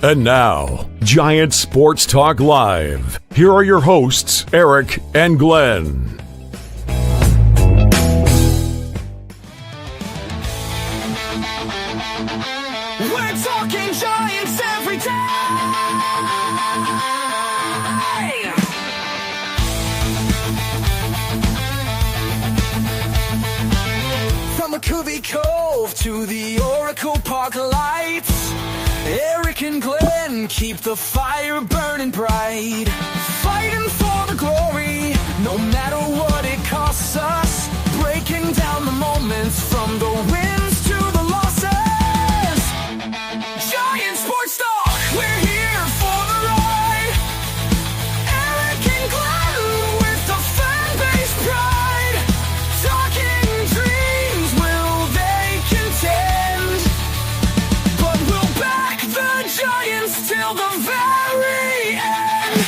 And now, Giant Sports Talk Live. Here are your hosts, Eric and Glenn. We're talking Giants every day. From McCovey Cove to the Oracle Park lights, Eric and Glenn keep the fire burning bright, fighting for the glory, no matter what it costs us, breaking down the moments from the wins to the losses. Giant Sports Talk, we're here for the ride. Eric and Glenn with the fan base pride, talking dreams, will they contend? But we'll back the Giants till the very end.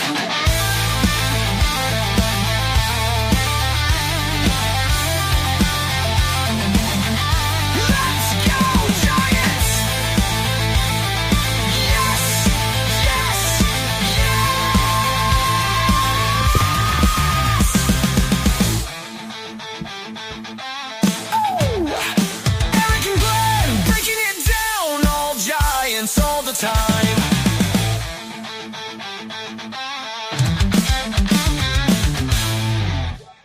Let's go, Giants! Yes, yes, yes! Oh! Eric and Glenn breaking it down, all Giants all the time.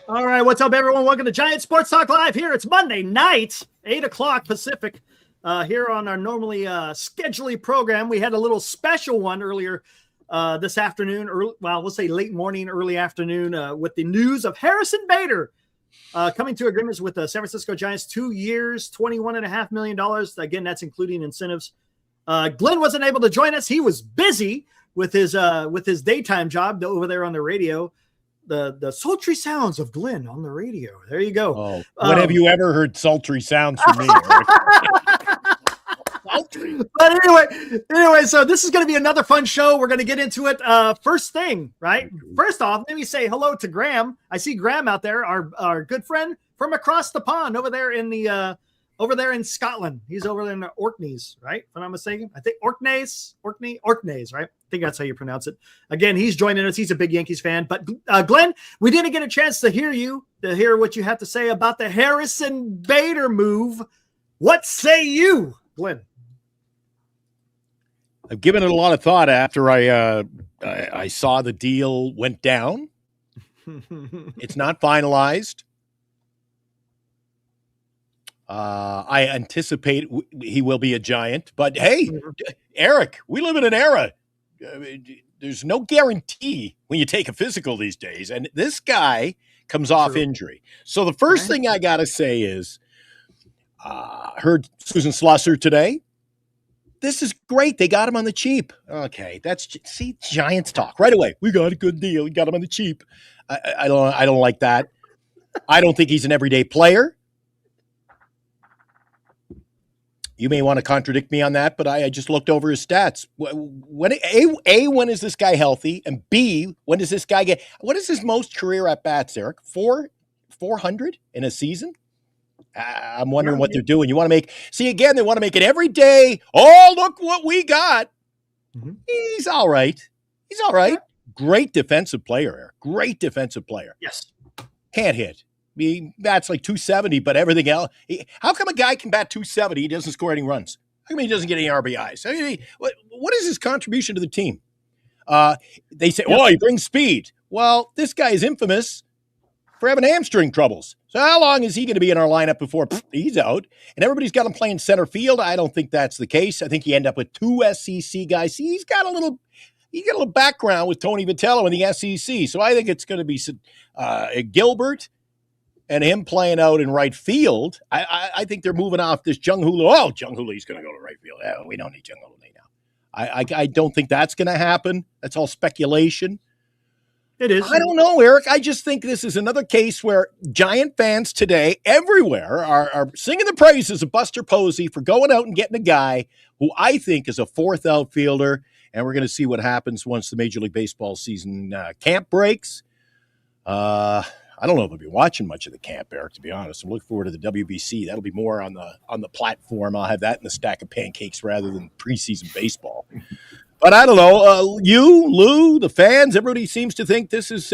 All right, what's up, everyone? Welcome to Giant Sports Talk Live here. It's Monday night, 8 o'clock Pacific, here on our normally scheduled program. We had a little special one earlier this afternoon, we'll say late morning, early afternoon, with the news of Harrison Bader coming to agreements with the San Francisco Giants, 2 years, $21.5 million. Again, that's including incentives. Glenn wasn't able to join us. He was busy with his daytime job over there on the radio. The sultry sounds of Glenn on the radio. There you go. Oh, when have you ever heard sultry sounds from me, Eric? Sultry. But anyway, so this is going to be another fun show. We're going to get into it. First thing, right? First off, let me say hello to Graham. I see Graham out there, our good friend from across the pond over there in Scotland. He's over there in the Orkneys, right? If I'm not mistaken. I think Orkneys, right? I think that's how you pronounce it. Again, he's joining us. He's a big Yankees fan. But Glenn, we didn't get a chance to hear what you have to say about the Harrison Bader move. What say you, Glenn? I've given it a lot of thought after I saw the deal went down. It's not finalized. I anticipate he will be a Giant. But, hey, Eric, we live in an era. There's no guarantee when you take a physical these days. And this guy comes off injury. So the first thing I got to say is heard Susan Slusser today. This is great. They got him on the cheap. Okay, see Giants talk right away. We got a good deal. We got him on the cheap. I don't like that. I don't think he's an everyday player. You may want to contradict me on that, but I just looked over his stats. When is this guy healthy? And B, when does this guy get? What is his most career at bats, Eric? 400 in a season? I'm wondering what they're doing. You want to make they want to make it every day. Oh, look what we got. Mm-hmm. He's all right. Great defensive player, Eric. Great defensive player. Yes. Can't hit. He bats like 270, but everything else. How come a guy can bat 270? He doesn't score any runs. How come he doesn't get any RBIs? I mean, what is his contribution to the team? They say, he brings speed. Well, this guy is infamous for having hamstring troubles. So how long is he going to be in our lineup before he's out? And everybody's got him playing center field. I don't think that's the case. I think you end up with two SEC guys. See, he's got a little background with Tony Vitello in the SEC. So I think it's going to be Gilbert and him playing out in right field. I think they're moving off this Jung Hoo Lee. Oh, Jung Hoo Lee's going to go to right field. We don't need Jung Hoo Lee now. I don't think that's going to happen. That's all speculation. It is. I don't know, Eric. I just think this is another case where Giant fans today, everywhere, are singing the praises of Buster Posey for going out and getting a guy who I think is a fourth outfielder. And we're going to see what happens once the Major League Baseball season camp breaks. I don't know if I'll be watching much of the camp, Eric, to be honest. I'm looking forward to the WBC. That'll be more on the platform. I'll have that in the stack of pancakes rather than preseason baseball. But I don't know. You, Lou, the fans, everybody seems to think this is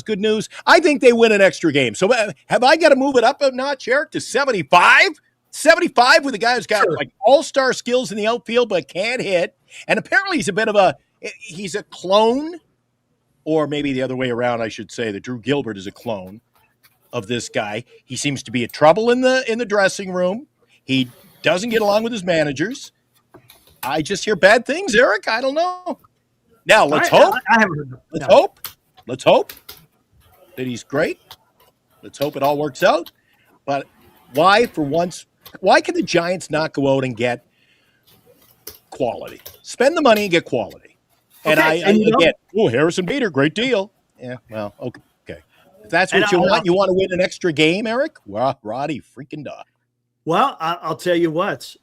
good news. I think they win an extra game. So have I got to move it up a notch, Eric, to 75? 75 with a guy who's got like all-star skills in the outfield but can't hit. And apparently he's a clone, or maybe the other way around, I should say, that Drew Gilbert is a clone of this guy. He seems to be a trouble in the dressing room. He doesn't get along with his managers. I just hear bad things, Eric. I don't know. Now, let's hope. I haven't heard. Let's hope. Let's hope that he's great. Let's hope it all works out. But why, for once, why can the Giants not go out and get quality? Spend the money and get quality. And again, Harrison Bader, great deal. Yeah, well, okay. If that's what you want to win an extra game, Eric? Well, Roddy freaking duh. Well, I'll tell you what.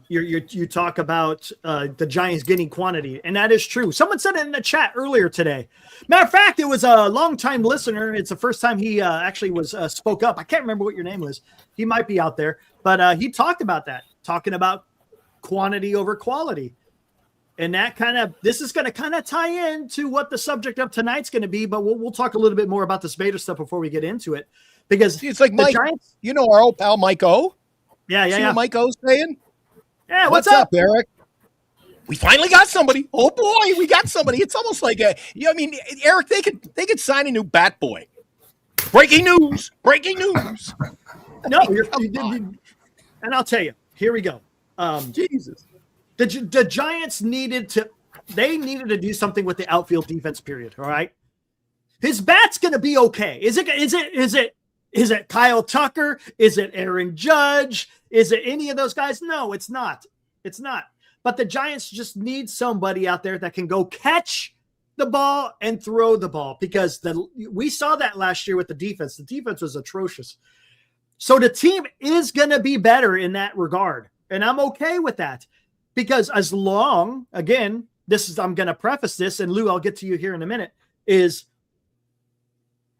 You talk about the Giants getting quantity, and that is true. Someone said it in the chat earlier today. Matter of fact, it was a longtime listener. It's the first time he actually was spoke up. I can't remember what your name was. He might be out there, but he talked about that, talking about quantity over quality, and this is going to kind of tie into what the subject of tonight's going to be. But we'll talk a little bit more about this Bader stuff before we get into it, because it's like Mike. Giants, our old pal Mike O. Yeah. What Mike O's saying? Yeah, what's up, Eric? We finally got somebody. Oh boy, we got somebody. It's almost like Eric, they could sign a new bat boy. Breaking news. No, and I'll tell you. Here we go. Jesus. The Giants needed to do something with the outfield defense, period. All right. His bat's gonna be okay. Is it Kyle Tucker? Is it Aaron Judge? Is it any of those guys? No, it's not. It's not. But the Giants just need somebody out there that can go catch the ball and throw the ball, because we saw that last year with the defense. The defense was atrocious. So the team is going to be better in that regard. And I'm okay with that, because as long, again, I'm going to preface this, and Lou, I'll get to you here in a minute, is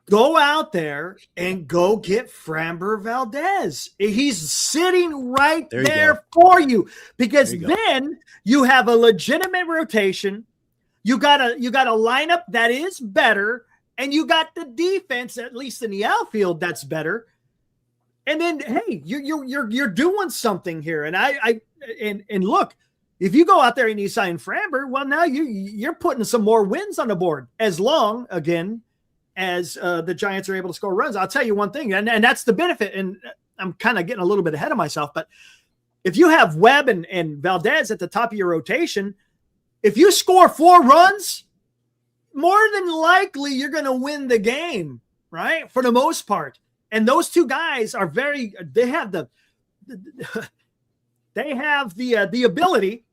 go out there and go get Framber Valdez. He's sitting right there for you, because then you have a legitimate rotation. You got a lineup that is better, and you got the defense, at least in the outfield, that's better. And then, hey, you're doing something here. And look, if you go out there and you sign Framber, well, now you're putting some more wins on the board, as long, again, as the Giants are able to score runs. I'll tell you one thing, and that's the benefit, and I'm kind of getting a little bit ahead of myself, but if you have Webb and Valdez at the top of your rotation, if you score 4 runs, more than likely you're going to win the game, right? For the most part. And those two guys are they have the ability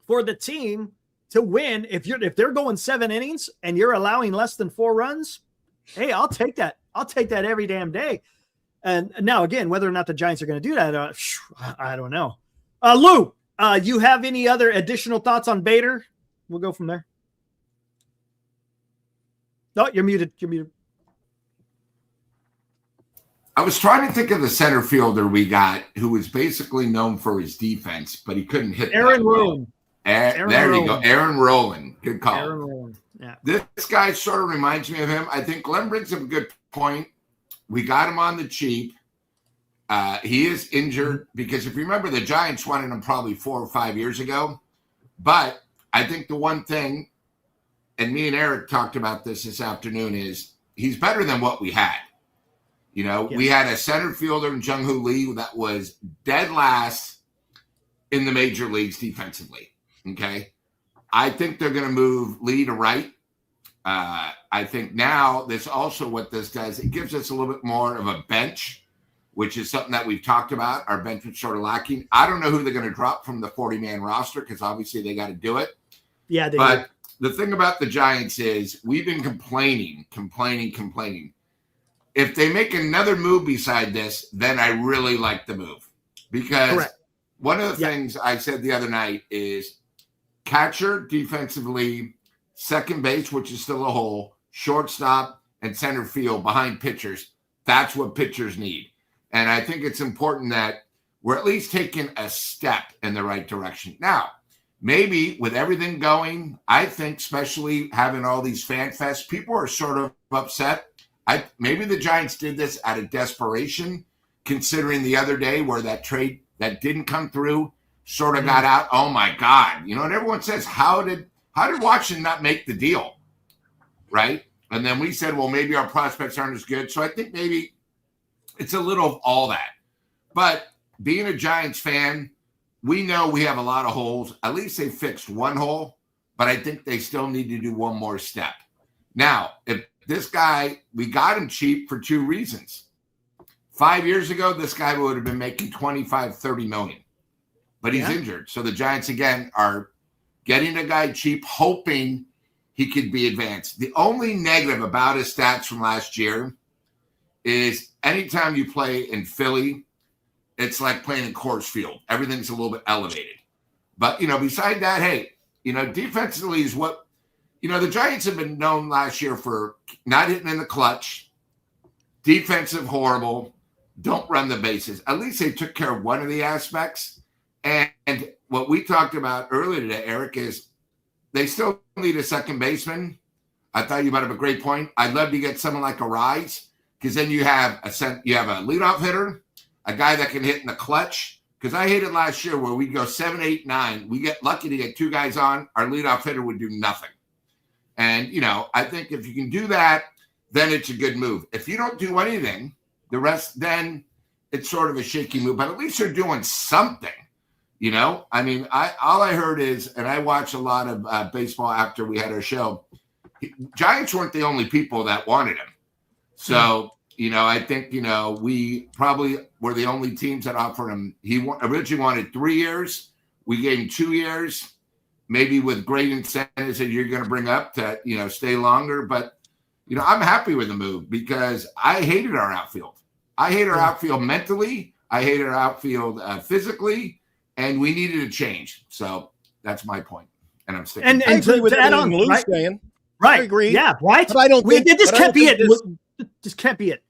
for the team to win. If they're going 7 innings and you're allowing less than 4 runs, hey, I'll take that. I'll take that every damn day. And now, again, whether or not the Giants are going to do that, I don't know. Lou, you have any other additional thoughts on Bader? We'll go from there. No, you're muted. I was trying to think of the center fielder we got, who was basically known for his defense, but he couldn't hit. Aaron Rowland. There you go. Aaron Rowland. Good call. Aaron Rowland. Yeah. This guy sort of reminds me of him. I think Glenn brings up a good point. We got him on the cheap. He is injured because if you remember, the Giants wanted him probably 4 or 5 years ago. But I think the one thing, and me and Eric talked about this afternoon, is he's better than what we had. We had a center fielder in Jung-Hoo Lee that was dead last in the major leagues defensively. Okay. I think they're going to move Lee to right. I think now this also what this does, it gives us a little bit more of a bench, which is something that we've talked about. Our bench was sort of lacking. I don't know who they're going to drop from the 40-man roster, because obviously they got to do it. Yeah, they But the thing about the Giants is we've been complaining. If they make another move beside this, then I really like the move. Because one of the things I said the other night is catcher defensively, second base, which is still a hole, shortstop, and center field behind pitchers. That's what pitchers need. And I think it's important that we're at least taking a step in the right direction. Now, maybe with everything going, I think especially having all these fan fests, people are sort of upset. Maybe the Giants did this out of desperation, considering the other day where that trade that didn't come through sort of got out. Oh my God. You know, and everyone says, how did Washington not make the deal? Right. And then we said, well, maybe our prospects aren't as good. So I think maybe it's a little of all that. But being a Giants fan, we know we have a lot of holes. At least they fixed one hole, but I think they still need to do one more step. Now, if this guy, we got him cheap for two reasons. 5 years ago, this guy would have been making 25, 30 million, but he's injured. So the Giants, again, are getting a guy cheap, hoping he could be advanced. The only negative about his stats from last year is anytime you play in Philly, it's like playing in Coors Field. Everything's a little bit elevated. But, you know, beside that, hey, you know, defensively is what, you know, the Giants have been known last year for not hitting in the clutch, defensive horrible, don't run the bases. At least they took care of one of the aspects. And what we talked about earlier today, Eric, is they still need a second baseman. I thought you might have a great point. I'd love to get someone like Arraez, because then you have a leadoff hitter, a guy that can hit in the clutch. Because I hated last year where we go 7, 8, 9. We get lucky to get two guys on. Our leadoff hitter would do nothing. And, you know, I think if you can do that, then it's a good move. If you don't do anything, the rest, then it's sort of a shaky move. But at least they're doing something, you know? I mean, all I heard is, and I watched a lot of baseball after we had our show, Giants weren't the only people that wanted him. So, you know, I think, you know, we probably were the only teams that offered him. He originally wanted 3 years. We gave him 2 years, maybe with great incentives that you're going to bring up to, you know, stay longer. But, you know, I'm happy with the move because I hated our outfield. I hate our outfield mentally. I hated our outfield physically, and we needed a change. So that's my point, and I'm sticking. And I agree with everything Lou's saying. Right. I agree. Yeah. Right. But I don't think this can't be it. This can't be it.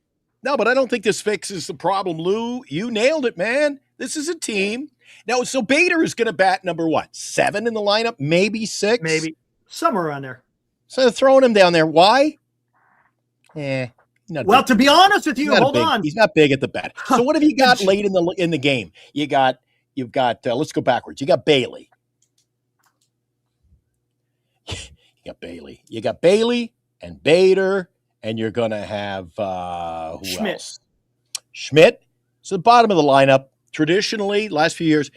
No, but I don't think this fixes the problem, Lou. You nailed it, man. This is a team. Now, so Bader is going to bat number what? 7 in the lineup, maybe 6? Maybe. Somewhere around there. So they're throwing him down there. Why? Well, to be honest with you, hold on. He's not big at the bat. So what have you got late in the game? You've got let's go backwards. You got Bailey. You got Bailey and Bader, and you're going to have who Schmidt. else? Schmidt. So the bottom of the lineup, traditionally, last few years,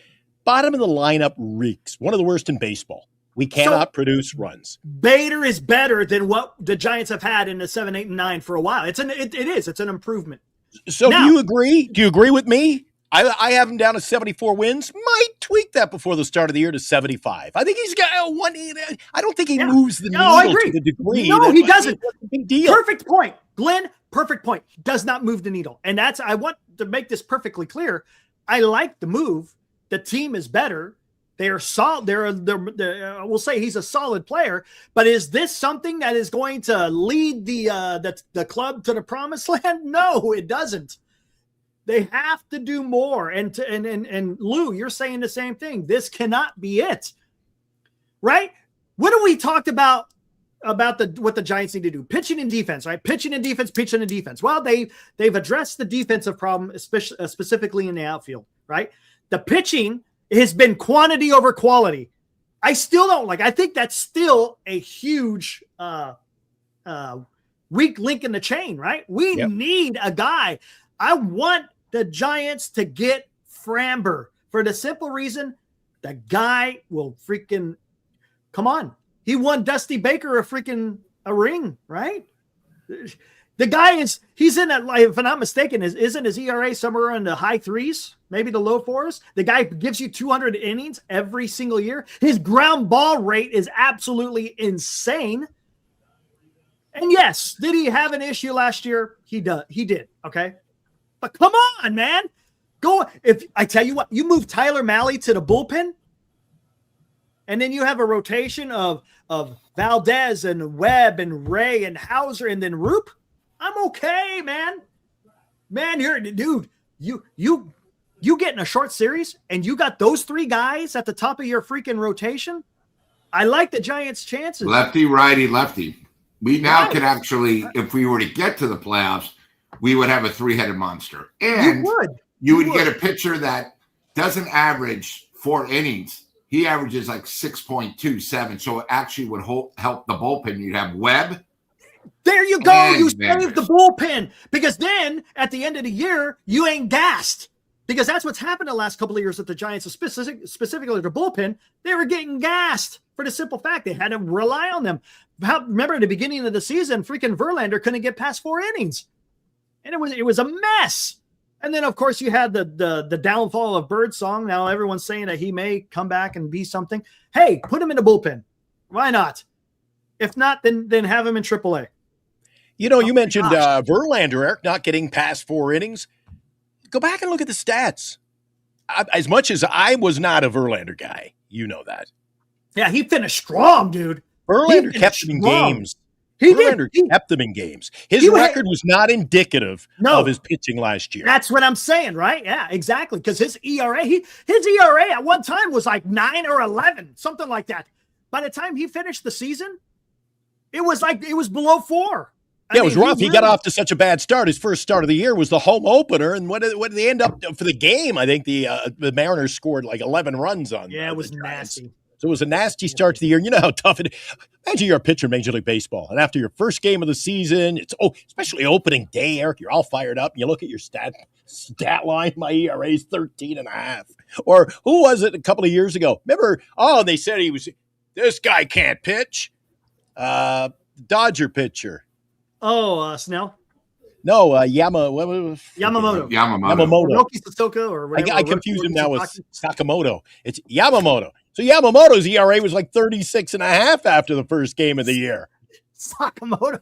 bottom of the lineup reeks. One of the worst in baseball. We cannot produce runs. Bader is better than what the Giants have had in the 7, 8, and 9 for a while. It is. It's an improvement. So do you agree? Do you agree with me? I have him down to 74 wins. Might tweak that before the start of the year to 75. I think he's got one. I don't think he moves the needle to the degree. No, he doesn't. Big deal. Perfect point, Glenn. Perfect point. He does not move the needle, and I want to make this perfectly clear. I like the move. The team is better. They are solid. We'll say he's a solid player, but is this something that is going to lead the club to the promised land? No, it doesn't. They have to do more. And Lou, you're saying the same thing. This cannot be it, right? What do we talked about what the Giants need to do? Pitching and defense, right? Pitching and defense. Well, they've addressed the defensive problem, especially specifically in the outfield, right? The pitching has been quantity over quality. I still don't like. I think that's still a huge weak link in the chain, right? We need a guy. I want the Giants to get Framber for the simple reason the guy will freaking come on. He won Dusty Baker a ring, right? The guy he's in that, if I'm not mistaken, isn't his ERA somewhere in the high 3s, maybe the low 4s? The guy gives you 200 innings every single year. His ground ball rate is absolutely insane. And yes, did he have an issue last year? He did. Okay. But come on, man. If I tell you what, you move Tyler Malley to the bullpen, and then you have a rotation of Valdez and Webb and Ray and Hauser and then Roop. I'm okay, man. Man, dude, you you get in a short series and you got those 3 guys at the top of your freaking rotation. I like the Giants' chances. Lefty, righty, lefty. We now could actually, if we were to get to the playoffs, we would have a 3-headed monster. And you would get a pitcher that doesn't average 4 innings. He averages like 6.27. So it actually would help the bullpen. You'd have Webb. There you go. You save the bullpen, because then at the end of the year, you ain't gassed. Because that's what's happened the last couple of years with the Giants, specifically the bullpen. They were getting gassed for the simple fact they had to rely on them. Remember at the beginning of the season, freaking Verlander couldn't get past 4 innings. And it was a mess. And then, of course, you had the downfall of Birdsong. Now everyone's saying that he may come back and be something. Hey, put him in the bullpen. Why not? If not, then have him in AAA. You mentioned Verlander, Eric, not getting past 4 innings. Go back and look at the stats. As much as I was not a Verlander guy, you know that. Yeah, he finished strong, dude. Verlander kept them in games. Verlander kept them in games. His record was not indicative of his pitching last year. That's what I'm saying, right? Yeah, exactly. Because his ERA at one time was like 9 or 11, something like that. By the time he finished the season, it was below 4. It was rough. He got off to such a bad start. His first start of the year was the home opener, and what did they end up for the game? I think the Mariners scored like 11 runs on. Yeah, it was nasty. So it was a nasty start to the year. You know how tough it is. Imagine you're a pitcher in Major League Baseball, and after your first game of the season, especially opening day, Eric, you're all fired up, and you look at your stat line. My ERA is 13.5. Or who was it a couple of years ago? Remember? Oh, they said this guy can't pitch. Dodger pitcher. Oh, Snell? No, Yamamoto. Roki Sissoko or whatever. I confused him now with Sakamoto. It's Yamamoto. So Yamamoto's ERA was like 36.5 after the first game of the year. Sakamoto.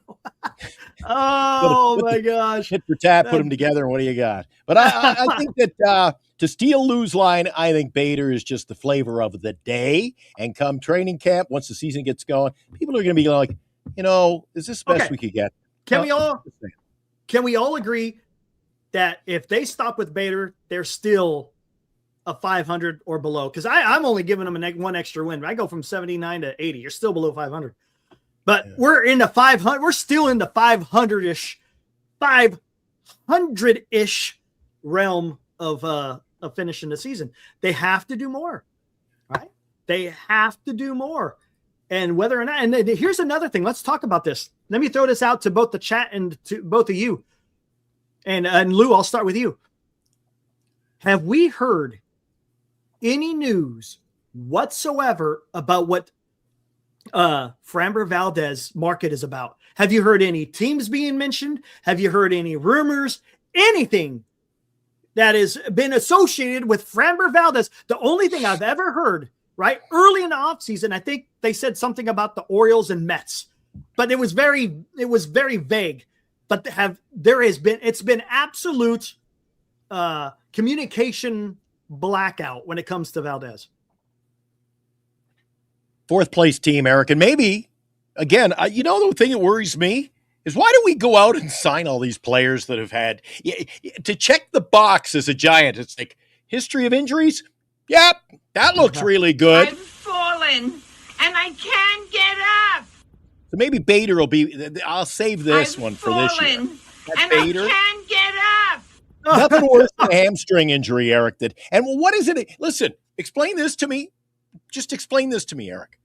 My gosh. Hit for tap, put them together, and what do you got? But I think that to steal Lou's line, I think Bader is just the flavor of the day. And come training camp, once the season gets going, people are going to be like, is this the best we could get? Can we all agree that if they stop with Bader, they're still a 500 or below? Because I'm only giving them one extra win. I go from 79 to 80. You're still below 500. But we're in the 500. We're still in the 500-ish realm of finishing the season. They have to do more, right? They have to do more. And whether or not, and here's another thing. Let's talk about this. Let me throw this out to both the chat and to both of you. And Lou, I'll start with you. Have we heard any news whatsoever about what Framber Valdez market is about? Have you heard any teams being mentioned? Have you heard any rumors? Anything that has been associated with Framber Valdez? The only thing I've ever heard, right, early in the offseason, I think they said something about the Orioles and Mets, but it was very vague. But it's been absolute communication blackout when it comes to Valdez. 4th place team, Eric. And maybe, again, the thing that worries me is why do we go out and sign all these players that have had to check the box as a Giant? It's like history of injuries. Yep, that looks really good. I've fallen and I can't get up. So maybe Bader will be. I'll save this one for this year. And Bader. I can't get up. Nothing worse than a hamstring injury, Eric. And what is it? Listen, explain this to me. Just explain this to me, Eric.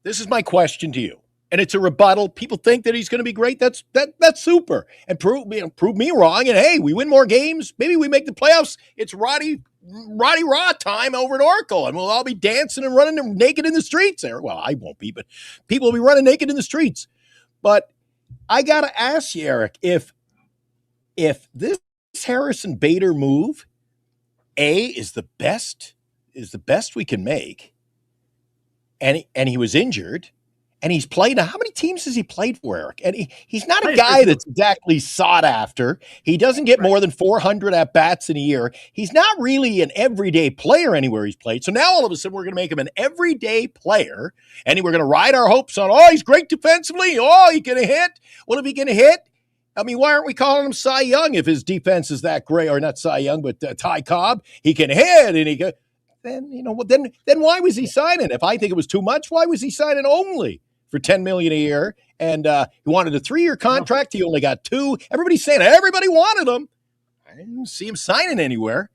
This is my question to you. And it's a rebuttal. People think that he's going to be great. That's super. And prove me wrong. And hey, we win more games. Maybe we make the playoffs. It's Roddy Raw time over at Oracle, and we'll all be dancing and running naked in the streets. Well, I won't be, but people will be running naked in the streets. But I got to ask you, Eric, if this Harrison Bader move, is the best we can make, and he was injured, and he's played. Now, how many teams has he played for, Eric? And he's not a guy that's exactly sought after. He doesn't get more than 400 at-bats in a year. He's not really an everyday player anywhere he's played. So now all of a sudden we're going to make him an everyday player, and we're going to ride our hopes on, he's great defensively. He can hit. Well, if he can hit, I mean, why aren't we calling him Cy Young if his defense is that great? Or not Cy Young, but Ty Cobb. He can hit and he can. Then then why was he signing? If I think it was too much, why was he signing only for $10 million a year? And he wanted a 3-year contract. He only got 2. Everybody's saying everybody wanted him. I didn't see him signing anywhere.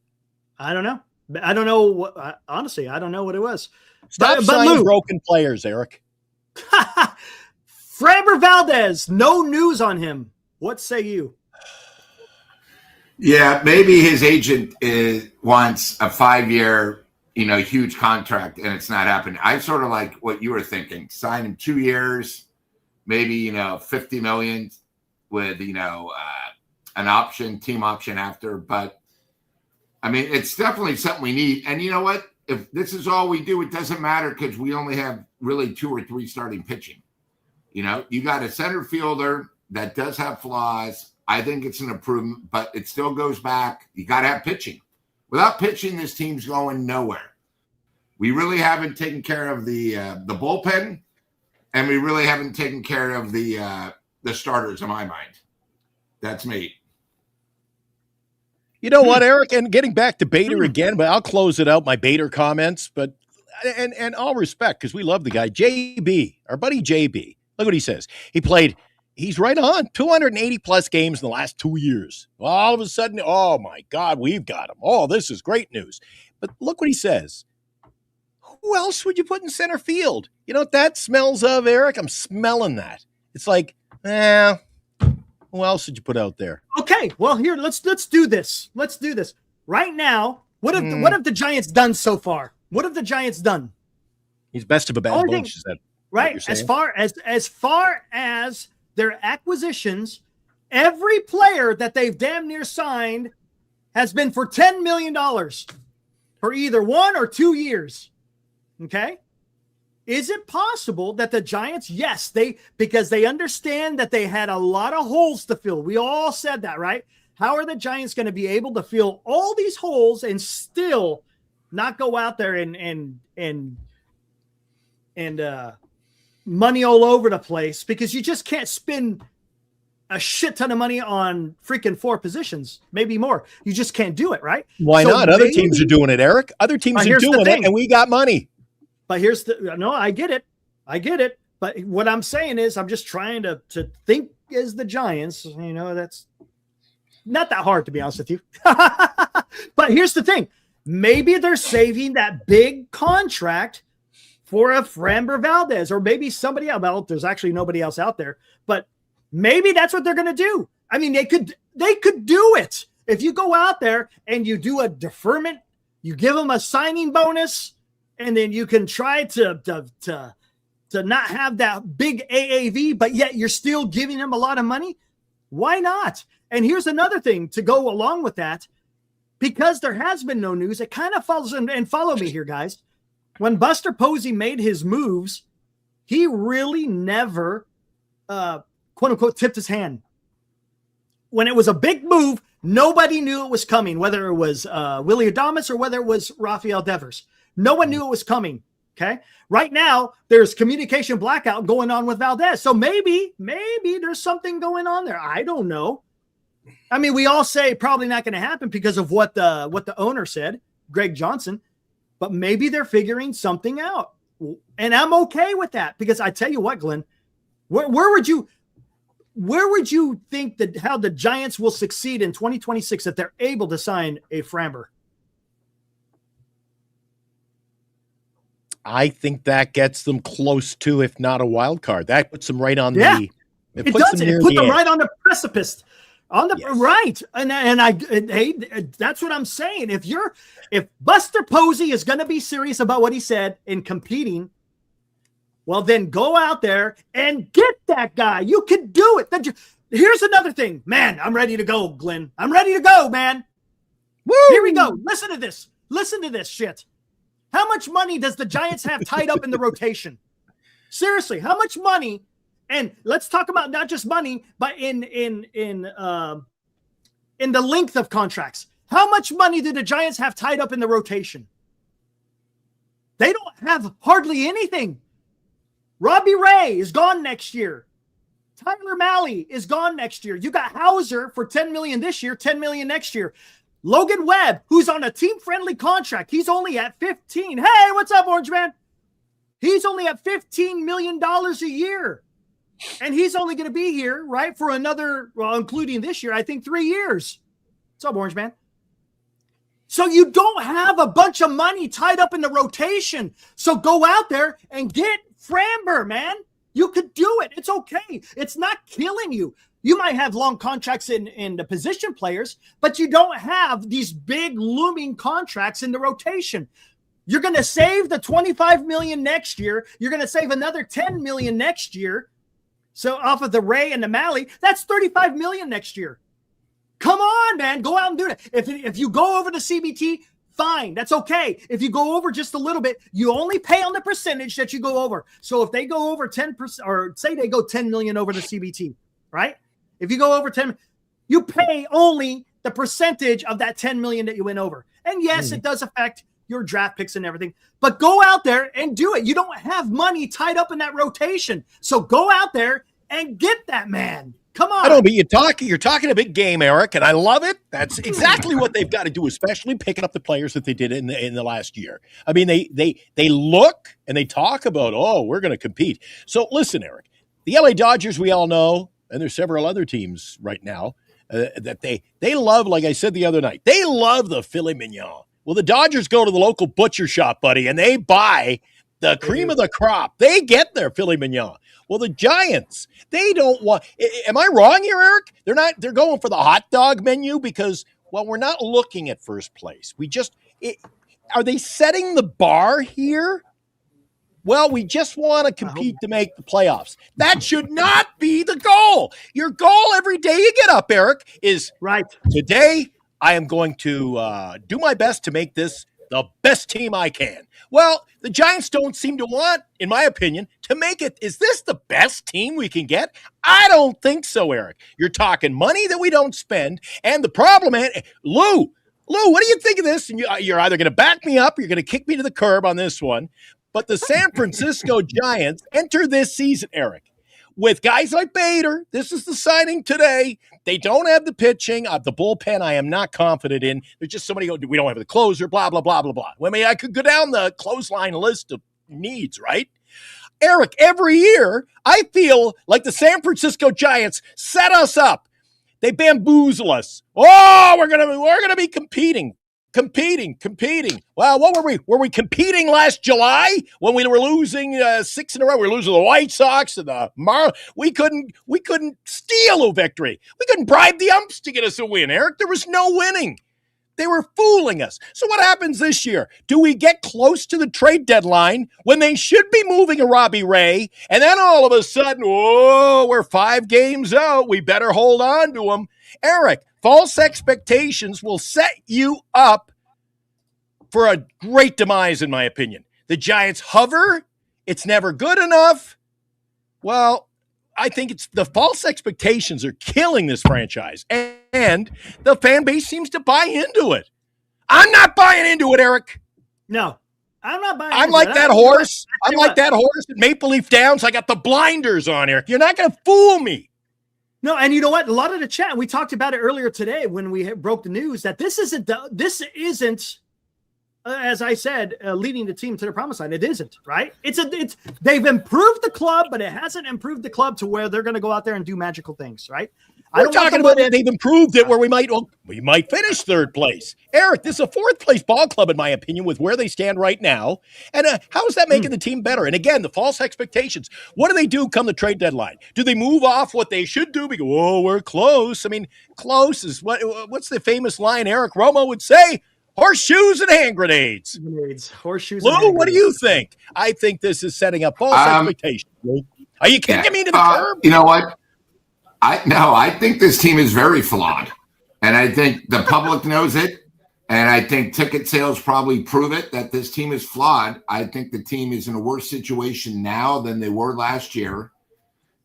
I don't know. I don't know. Honestly, I don't know what it was. Stop signing broken players, Eric. Framber Valdez, no news on him. What say you? Yeah, maybe his agent wants a 5-year, huge contract, and it's not happening. I sort of like what you were thinking. Sign him 2 years, maybe, $50 million with, an option, team option after. But, I mean, it's definitely something we need. And you know what? If this is all we do, it doesn't matter because we only have really 2 or 3 starting pitching. You got a center fielder that does have flaws. I think it's an improvement, but it still goes back. You got to have pitching. Without pitching, this team's going nowhere. We really haven't taken care of the bullpen, and we really haven't taken care of the starters, in my mind. That's me. You know what, Eric? And getting back to Bader again, but I'll close it out, my Bader comments. But and all respect, because we love the guy, JB, our buddy JB. Look what he says. He's right on 280 plus games in the last 2 years. All of a sudden, oh my God, we've got him. Oh, this is great news. But look what he says. Who else would you put in center field? You know what that smells of, Eric? I'm smelling that. It's like, who else did you put out there? Okay, well here, let's do this. Let's do this right now. What have the Giants done so far? What have the Giants done? He's best of a bad bunch. Is that right? As far as their acquisitions, every player that they've damn near signed has been for $10 million for either 1 or 2 years. Okay. Is it possible that the Giants, yes, because they understand that they had a lot of holes to fill. We all said that, right? How are the Giants going to be able to fill all these holes and still not go out there and money all over the place? Because you just can't spend a shit ton of money on freaking 4 positions, maybe more. You just can't do it, right? Why not? Other teams are doing it, Eric. Other teams are doing it, and we got money. But I get it. But what I'm saying is I'm just trying to think as the Giants, that's not that hard, to be honest with you. But here's the thing. Maybe they're saving that big contract for a Framber Valdez, or maybe somebody else. Well, there's actually nobody else out there, but maybe that's what they're going to do. I mean, they could do it. If you go out there and you do a deferment, you give them a signing bonus, and then you can try to not have that big AAV, but yet you're still giving them a lot of money. Why not? And here's another thing to go along with that, because there has been no news. It kind of follows, and follow me here, guys. When Buster Posey made his moves, he really never, quote unquote, tipped his hand. When it was a big move, nobody knew it was coming, whether it was Willie Adames or whether it was Rafael Devers. No one knew it was coming. Okay. Right now, there's communication blackout going on with Valdez. So maybe there's something going on there. I don't know. I mean, we all say probably not going to happen because of what the owner said, Greg Johnson, but maybe they're figuring something out. And I'm okay with that, because I tell you what, Glenn, where would you think that how the Giants will succeed in 2026 if they're able to sign a Framber? I think that gets them close to, if not a wild card. That puts them right on it puts them right on the precipice. Right. Hey, that's what I'm saying. If Buster Posey is going to be serious about what he said in competing, well, then go out there and get that guy. You can do it. Here's another thing, man. I'm ready to go, Glenn. I'm ready to go, man. Woo! Here we go. Listen to this. Listen to this shit. How much money does the Giants have tied up in the rotation? Seriously, how much money? And let's talk about not just money, but in the length of contracts. How much money do the Giants have tied up in the rotation? They don't have hardly anything. Robbie Ray is gone next year. Tyler Malley is gone next year. You got Hauser for $10 million this year, $10 million next year. Logan Webb, who's on a team-friendly contract, he's only at 15. Hey, what's up, Orange Man? He's only at $15 million a year. And he's only going to be here, right, for another, well, including this year, I think 3 years. What's up, Orange Man? So you don't have a bunch of money tied up in the rotation. So go out there and get Framber, man. You could do it. It's okay. It's not killing you. You might have long contracts in the position players, but you don't have these big looming contracts in the rotation. You're going to save the $25 million next year. You're going to save another $10 million next year. So off of the Ray and the Malley, that's $35 million next year. Come on, man. Go out and do it. If you go over the CBT, fine. That's okay. If you go over just a little bit, you only pay on the percentage that you go over. So if they go over 10%, or say they go 10 million over the CBT, right? If you go over 10, you pay only the percentage of that 10 million that you went over. And yes, it does affect your draft picks and everything, but go out there and do it. You don't have money tied up in that rotation. So go out there and get that man. Come on. I don't, but you're talking a big game, Eric, and I love it. That's exactly what they've got to do, especially picking up the players that they did in the last year. I mean, they look and they talk about, oh, we're going to compete. So listen, Eric, the LA Dodgers, we all know, and there's several other teams right now that they love, like I said the other night, they love the filet mignon. Well, the Dodgers go to the local butcher shop, buddy, and they buy the cream of the crop. They get their filet mignon. Well, the Giants, they don't want. Am I wrong here, Eric? They're going for the hot dog menu because, well, we're not looking at first place. Are they setting the bar here? Well, we just want to compete to make the playoffs. That should not be the goal. Your goal every day you get up, Eric, is right. Today I am going to do my best to make this the best team I can. Well, the Giants don't seem to want, in my opinion, to make it. Is this the best team we can get? I don't think so, Eric. You're talking money that we don't spend. And the problem, Lou, what do you think of this? And you're either going to back me up or you're going to kick me to the curb on this one. But the San Francisco Giants enter this season, Eric, with guys like Bader. This is the signing today. They don't have the pitching. The bullpen I am not confident in. There's just somebody, we don't have the closer, blah, blah, blah, blah, blah. I mean, I could go down the clothesline list of needs, right? Eric, every year, I feel like the San Francisco Giants set us up. They bamboozle us. Oh, we're gonna be competing. Well, what were we? Were we competing last July when we were losing 6 in a row? We were losing the White Sox and the We couldn't steal a victory. We couldn't bribe the umps to get us a win, Eric. There was no winning. They were fooling us. So what happens this year? Do we get close to the trade deadline when they should be moving a Robbie Ray, and then all of a sudden, we're 5 games out. We better hold on to them. Eric, false expectations will set you up for a great demise, in my opinion. The Giants hover. It's never good enough. Well, I think it's the false expectations are killing this franchise, and the fan base seems to buy into it. I'm not buying into it, Eric. No, I'm not buying. I'm like that horse. I'm like that horse at Maple Leaf Downs. I got the blinders on, Eric. You're not going to fool me. No, and you know what? A lot of the chat, we talked about it earlier today when we broke the news that this isn't, as I said, leading the team to the promised land. It isn't, right? They've improved the club, but it hasn't improved the club to where they're going to go out there and do magical things, right? We're talking about it. They've improved it where we might finish 3rd place. Eric, this is a 4th place ball club, in my opinion, with where they stand right now. And how is that making the team better? And again, the false expectations. What do they do come the trade deadline? Do they move off what they should do? We go, we're close. I mean, close is what's the famous line Eric Romo would say? Horseshoes and hand grenades. Horseshoes. Lou, what do you think? I think this is setting up false expectations. Are you kicking me to the curb? You know what? I think this team is very flawed. And I think the public knows it. And I think ticket sales probably prove it that this team is flawed. I think the team is in a worse situation now than they were last year.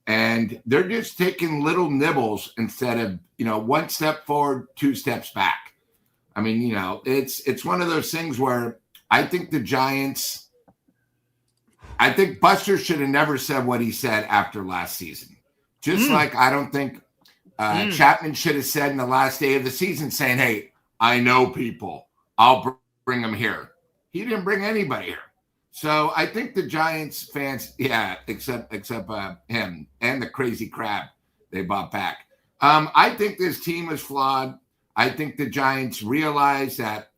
And they're just taking little nibbles instead of, 1 step forward, 2 steps back. I mean, it's one of those things where I think the Giants, I think Buster should have never said what he said after last season. Just like I don't think Chapman should have said in the last day of the season saying, hey, I know people. I'll bring them here. He didn't bring anybody here. So I think the Giants fans, except him and the crazy crab they bought back. I think this team is flawed. I think the Giants realize that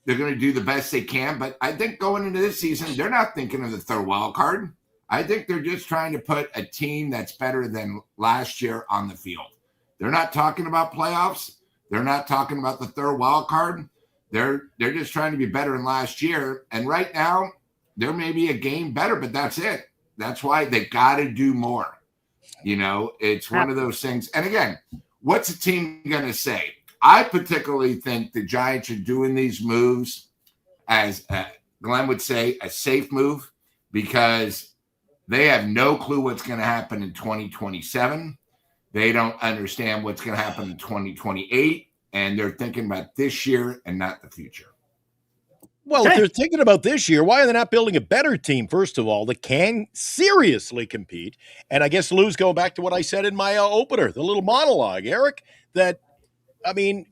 they're going to do the best they can. But I think going into this season, they're not thinking of the third wild card. I think they're just trying to put a team that's better than last year on the field. They're not talking about playoffs. They're not talking about the third wild card. They're just trying to be better than last year. And right now, there may be a game better, but that's it. That's why they got to do more. You know, it's one of those things. And again, what's a team going to say? I particularly think the Giants are doing these moves as Glenn would say, a safe move, because they have no clue what's going to happen in 2027. They don't understand what's going to happen in 2028. And they're thinking about this year and not the future. Well, if they're thinking about this year, why are they not building a better team, first of all, that can seriously compete? And I guess, Lou's going back to what I said in my opener, the little monologue, Eric, that, I mean,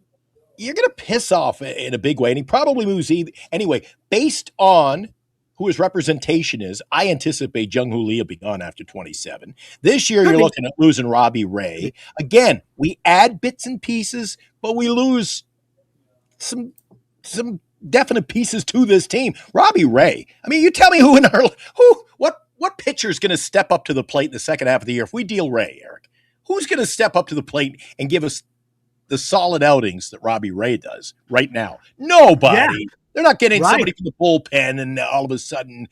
you're going to piss off in a big way. And he probably moves anyway, based on who his representation is. I anticipate Jung Hoo Lee will be gone after 27. This year, you're looking at losing Robbie Ray. Again, we add bits and pieces, but we lose some definite pieces to this team. Robbie Ray. I mean, you tell me what pitcher is going to step up to the plate in the second half of the year if we deal Ray, Eric? Who's going to step up to the plate and give us the solid outings that Robbie Ray does right now? Nobody. Yeah. They're not getting somebody from the bullpen and all of a sudden,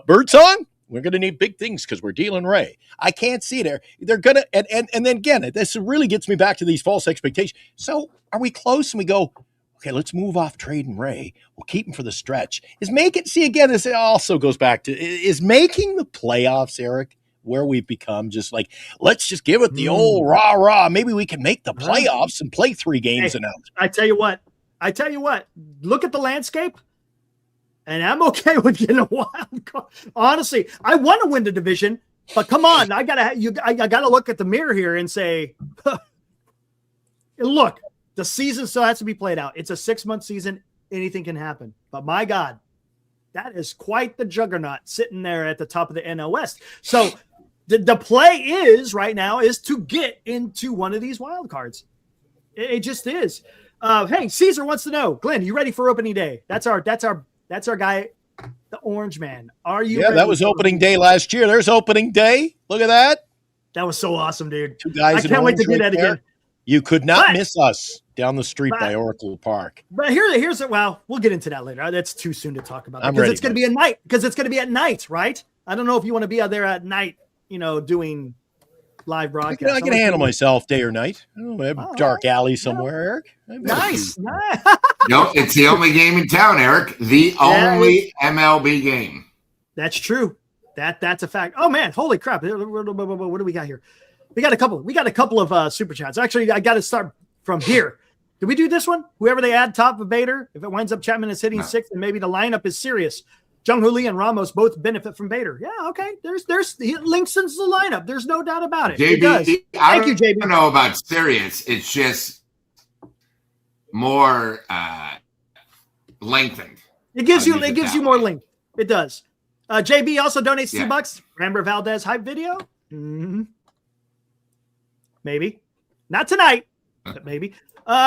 Birdsong, we're going to need big things because we're dealing Ray. I can't see it. They're going to, and then again, this really gets me back to these false expectations. So are we close? And we go, okay, let's move off trading Ray. We'll keep him for the stretch. This also goes back to, is making the playoffs, Eric, where we've become just like, let's just give it the old rah-rah. Maybe we can make the playoffs and play 3 games and out. I tell you what, look at the landscape, and I'm okay with getting a wild card. Honestly, I want to win the division, but come on, I gotta look at the mirror here and say, look, the season still has to be played out. It's a 6-month season. Anything can happen. But my God, that is quite the juggernaut sitting there at the top of the NL West. So the play is right now is to get into one of these wild cards. It just is. Hey, Caesar wants to know, Glenn, you ready for opening day? That's our guy, the Orange Man. Are you? Yeah, that was opening day last year. There's opening day. Look at that. That was so awesome, dude. 2 guys. I can't wait to do that again. You could not miss us down the street by Oracle Park. But here's it. Well, we'll get into that later. That's too soon to talk about because it's going to be at night. Because it's going to be at night, right? I don't know if you want to be out there at night, doing live broadcast. I can handle myself day or night. I don't know, a dark alley somewhere, Eric. Nice. No, it's the only game in town, Eric. The only MLB game. That's true. That's a fact. Oh man, holy crap! What do we got here? We got a couple of super chats. Actually, I got to start from here. Did we do this one? Whoever they add top of Bader, if it winds up Chapman is hitting 6th, and maybe the lineup is serious. Jung Hoo Lee and Ramos both benefit from Bader. Yeah, okay. There's links into the lineup. There's no doubt about it. JB, it does. Thank you, JB. I don't know about serious. It's just more lengthened. It gives you more length. It does. JB also donates $2. Framber Valdez hype video. Mm-hmm. Maybe not tonight, but maybe.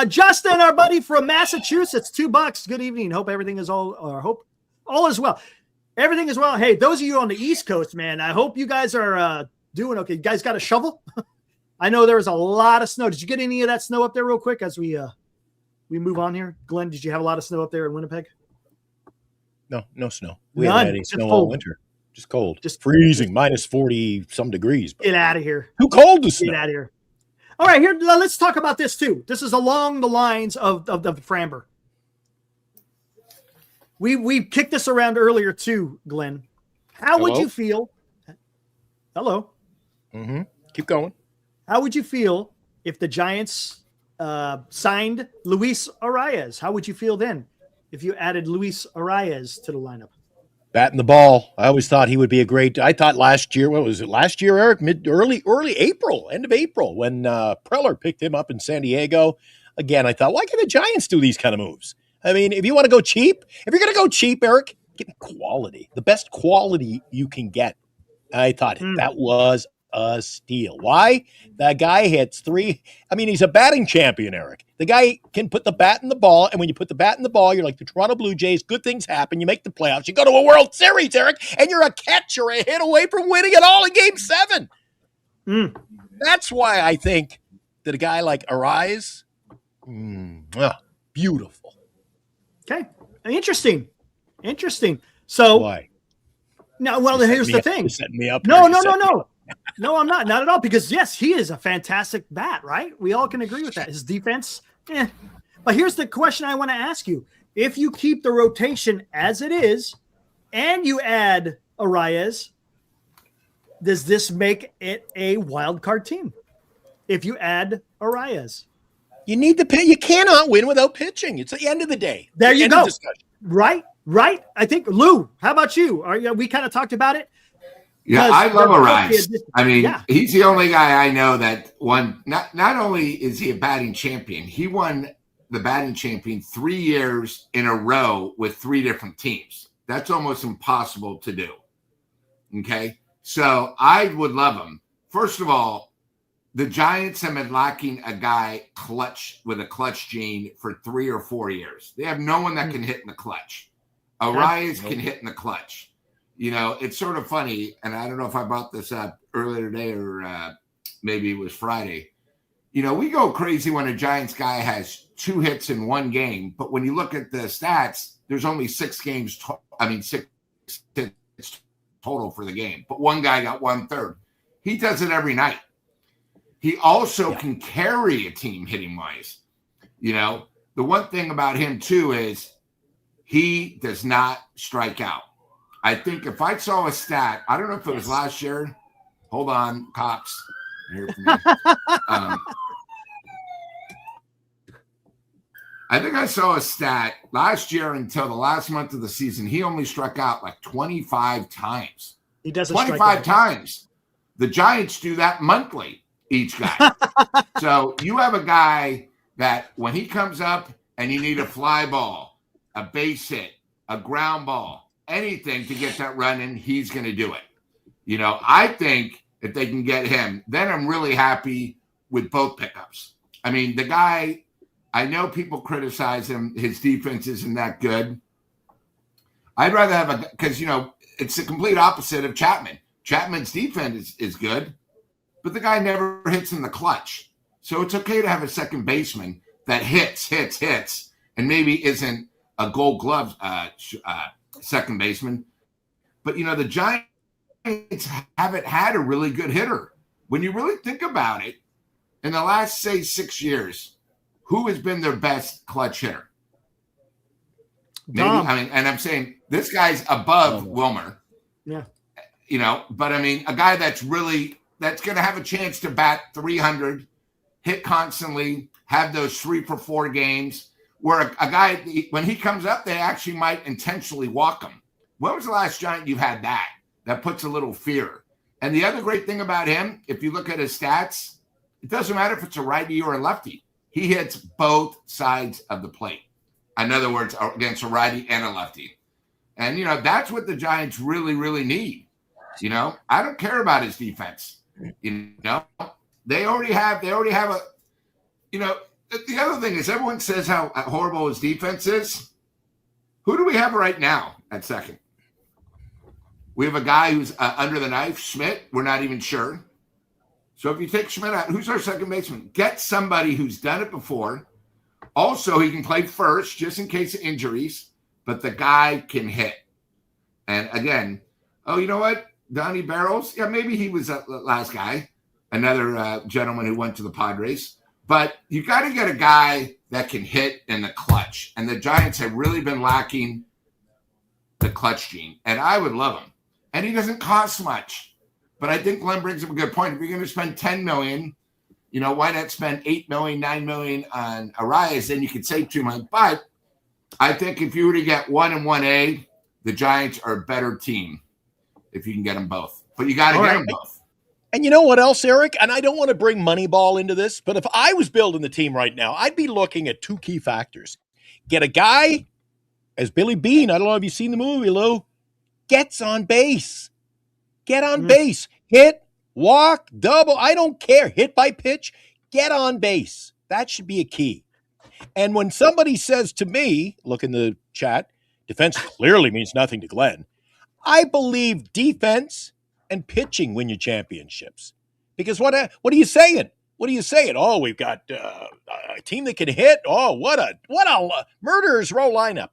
Justin, our buddy from Massachusetts, $2. Good evening. Hope everything is all is well. Everything is well. Hey, those of you on the East Coast, man, I hope you guys are doing okay. You guys got a shovel? I know there was a lot of snow. Did you get any of that snow up there real quick as we move on here? Glenn, did you have a lot of snow up there in Winnipeg? No snow. We haven't had any snow all winter. Just cold. Just freezing, minus 40 some degrees. Get out of here. Too cold to snow. Get out of here. All right, here, let's talk about this too. This is along the lines of the Framber. We kicked this around earlier too, Glenn. How would you feel? Hello. Mm-hmm. Keep going. How would you feel if the Giants signed Luis Arraez? How would you feel then if you added Luis Arraez to the lineup? Batting the ball. I always thought he would be I thought last year, what was it? Last year, Eric, early April, end of April, when Preller picked him up in San Diego. Again, I thought, why can the Giants do these kind of moves? I mean, if you want to go cheap, if you're going to go cheap, Eric, get quality, the best quality you can get. I thought that was a steal. Why? That guy hits three. I mean, he's a batting champion, Eric. The guy can put the bat in the ball, and when you put the bat in the ball, you're like the Toronto Blue Jays. Good things happen. You make the playoffs. You go to a World Series, Eric, and you're a catch or a hit away from winning it all in Game 7. That's why I think that a guy like Arraez, beautiful. Okay, interesting. So Why? now, well, here's the thing. You're setting me up. No. No, I'm not at all. Because yes, he is a fantastic bat, right? We all can agree with that. His defense, But here's the question I want to ask you: if you keep the rotation as it is, and you add Arraez, does this make it a wild card team? If you add Arraez, You need to pitch. You cannot win without pitching. It's the end of the day. there you End go. of discussion. Right. I think Lou. How about you? We kind of talked about it. Yeah, I love Arraez. I mean, Yeah. he's the only guy I know that won. Not only is he a batting champion, he won the batting champion 3 years in a row with 3 different teams. That's almost impossible to do. Okay, so I would love him. First of all, the Giants have been lacking a guy with a clutch gene for 3 or 4 years. They have no one that can hit in the clutch. Arraez can hit in the clutch. You know, it's sort of funny, and I don't know if I brought this up earlier today or maybe it was Friday. You know, we go crazy when a Giants guy has 2 hits in one game, but when you look at the stats, there's only 6 hits total for the game, but one guy got 1/3. He does it every night. He also can carry a team hitting wise. You know, the one thing about him too is he does not strike out. I think if I saw a stat, I don't know if it was last year. Hold on, cops. Here for me. I think I saw a stat last year until the last month of the season. He only struck out like 25 times. He doesn't 25 times. The Giants do that monthly, each guy. So you have a guy that when he comes up and you need a fly ball, a base hit, a ground ball, anything to get that run in, he's going to do it. You know, I think if they can get him, then I'm really happy with both pickups. I mean, the guy, I know people criticize him. His defense isn't that good. I'd rather have because, you know, it's the complete opposite of Chapman. Chapman's defense is good, but the guy never hits in the clutch. So it's okay to have a second baseman that hits, and maybe isn't a Gold Glove second baseman. But, you know, the Giants haven't had a really good hitter. When you really think about it, in the last, say, 6 years, who has been their best clutch hitter? Maybe, I mean, and I'm saying this guy's above Wilmer. Yeah. You know, but I mean, a guy that's going to have a chance to bat 300, hit constantly, have those 3 for 4 games, where a guy, when he comes up, they actually might intentionally walk him. When was the last Giant you've had that? That puts a little fear. And the other great thing about him, if you look at his stats, it doesn't matter if it's a righty or a lefty. He hits both sides of the plate. In other words, against a righty and a lefty. And, you know, that's what the Giants really, really need. You know, I don't care about his defense. You know, they already have a, you know, the other thing is everyone says how horrible his defense is. Who do we have right now at second? We have a guy who's under the knife, Schmidt. We're not even sure. So if you take Schmidt out, who's our second baseman? Get somebody who's done it before. Also, he can play first just in case of injuries, but the guy can hit. And again, oh, you know what? Donnie Barrels? Yeah, maybe he was the last guy, another gentleman who went to the Padres. But you got to get a guy that can hit in the clutch. And the Giants have really been lacking the clutch gene. And I would love him. And he doesn't cost much. But I think Glenn brings up a good point. If you're going to spend $10 million, you know, why not spend $8 million, $9 million on Arraez? Then you could save $2 million. But I think if you were to get 1 and 1A, the Giants are a better team if you can get them both. But you got to All get right. them both. And you know what else, Eric? And I don't want to bring Moneyball into this, but if I was building the team right now, I'd be looking at two key factors. Get a guy, as Billy Beane, I don't know if you've seen the movie, Lou, gets on base. Get on base. Hit, walk, double, I don't care. Hit by pitch, get on base. That should be a key. And when somebody says to me, look in the chat, defense clearly means nothing to Glenn. I believe defense and pitching win you championships. Because what are you saying? What are you saying? Oh, we've got a team that can hit. Oh, what a murderer's row lineup.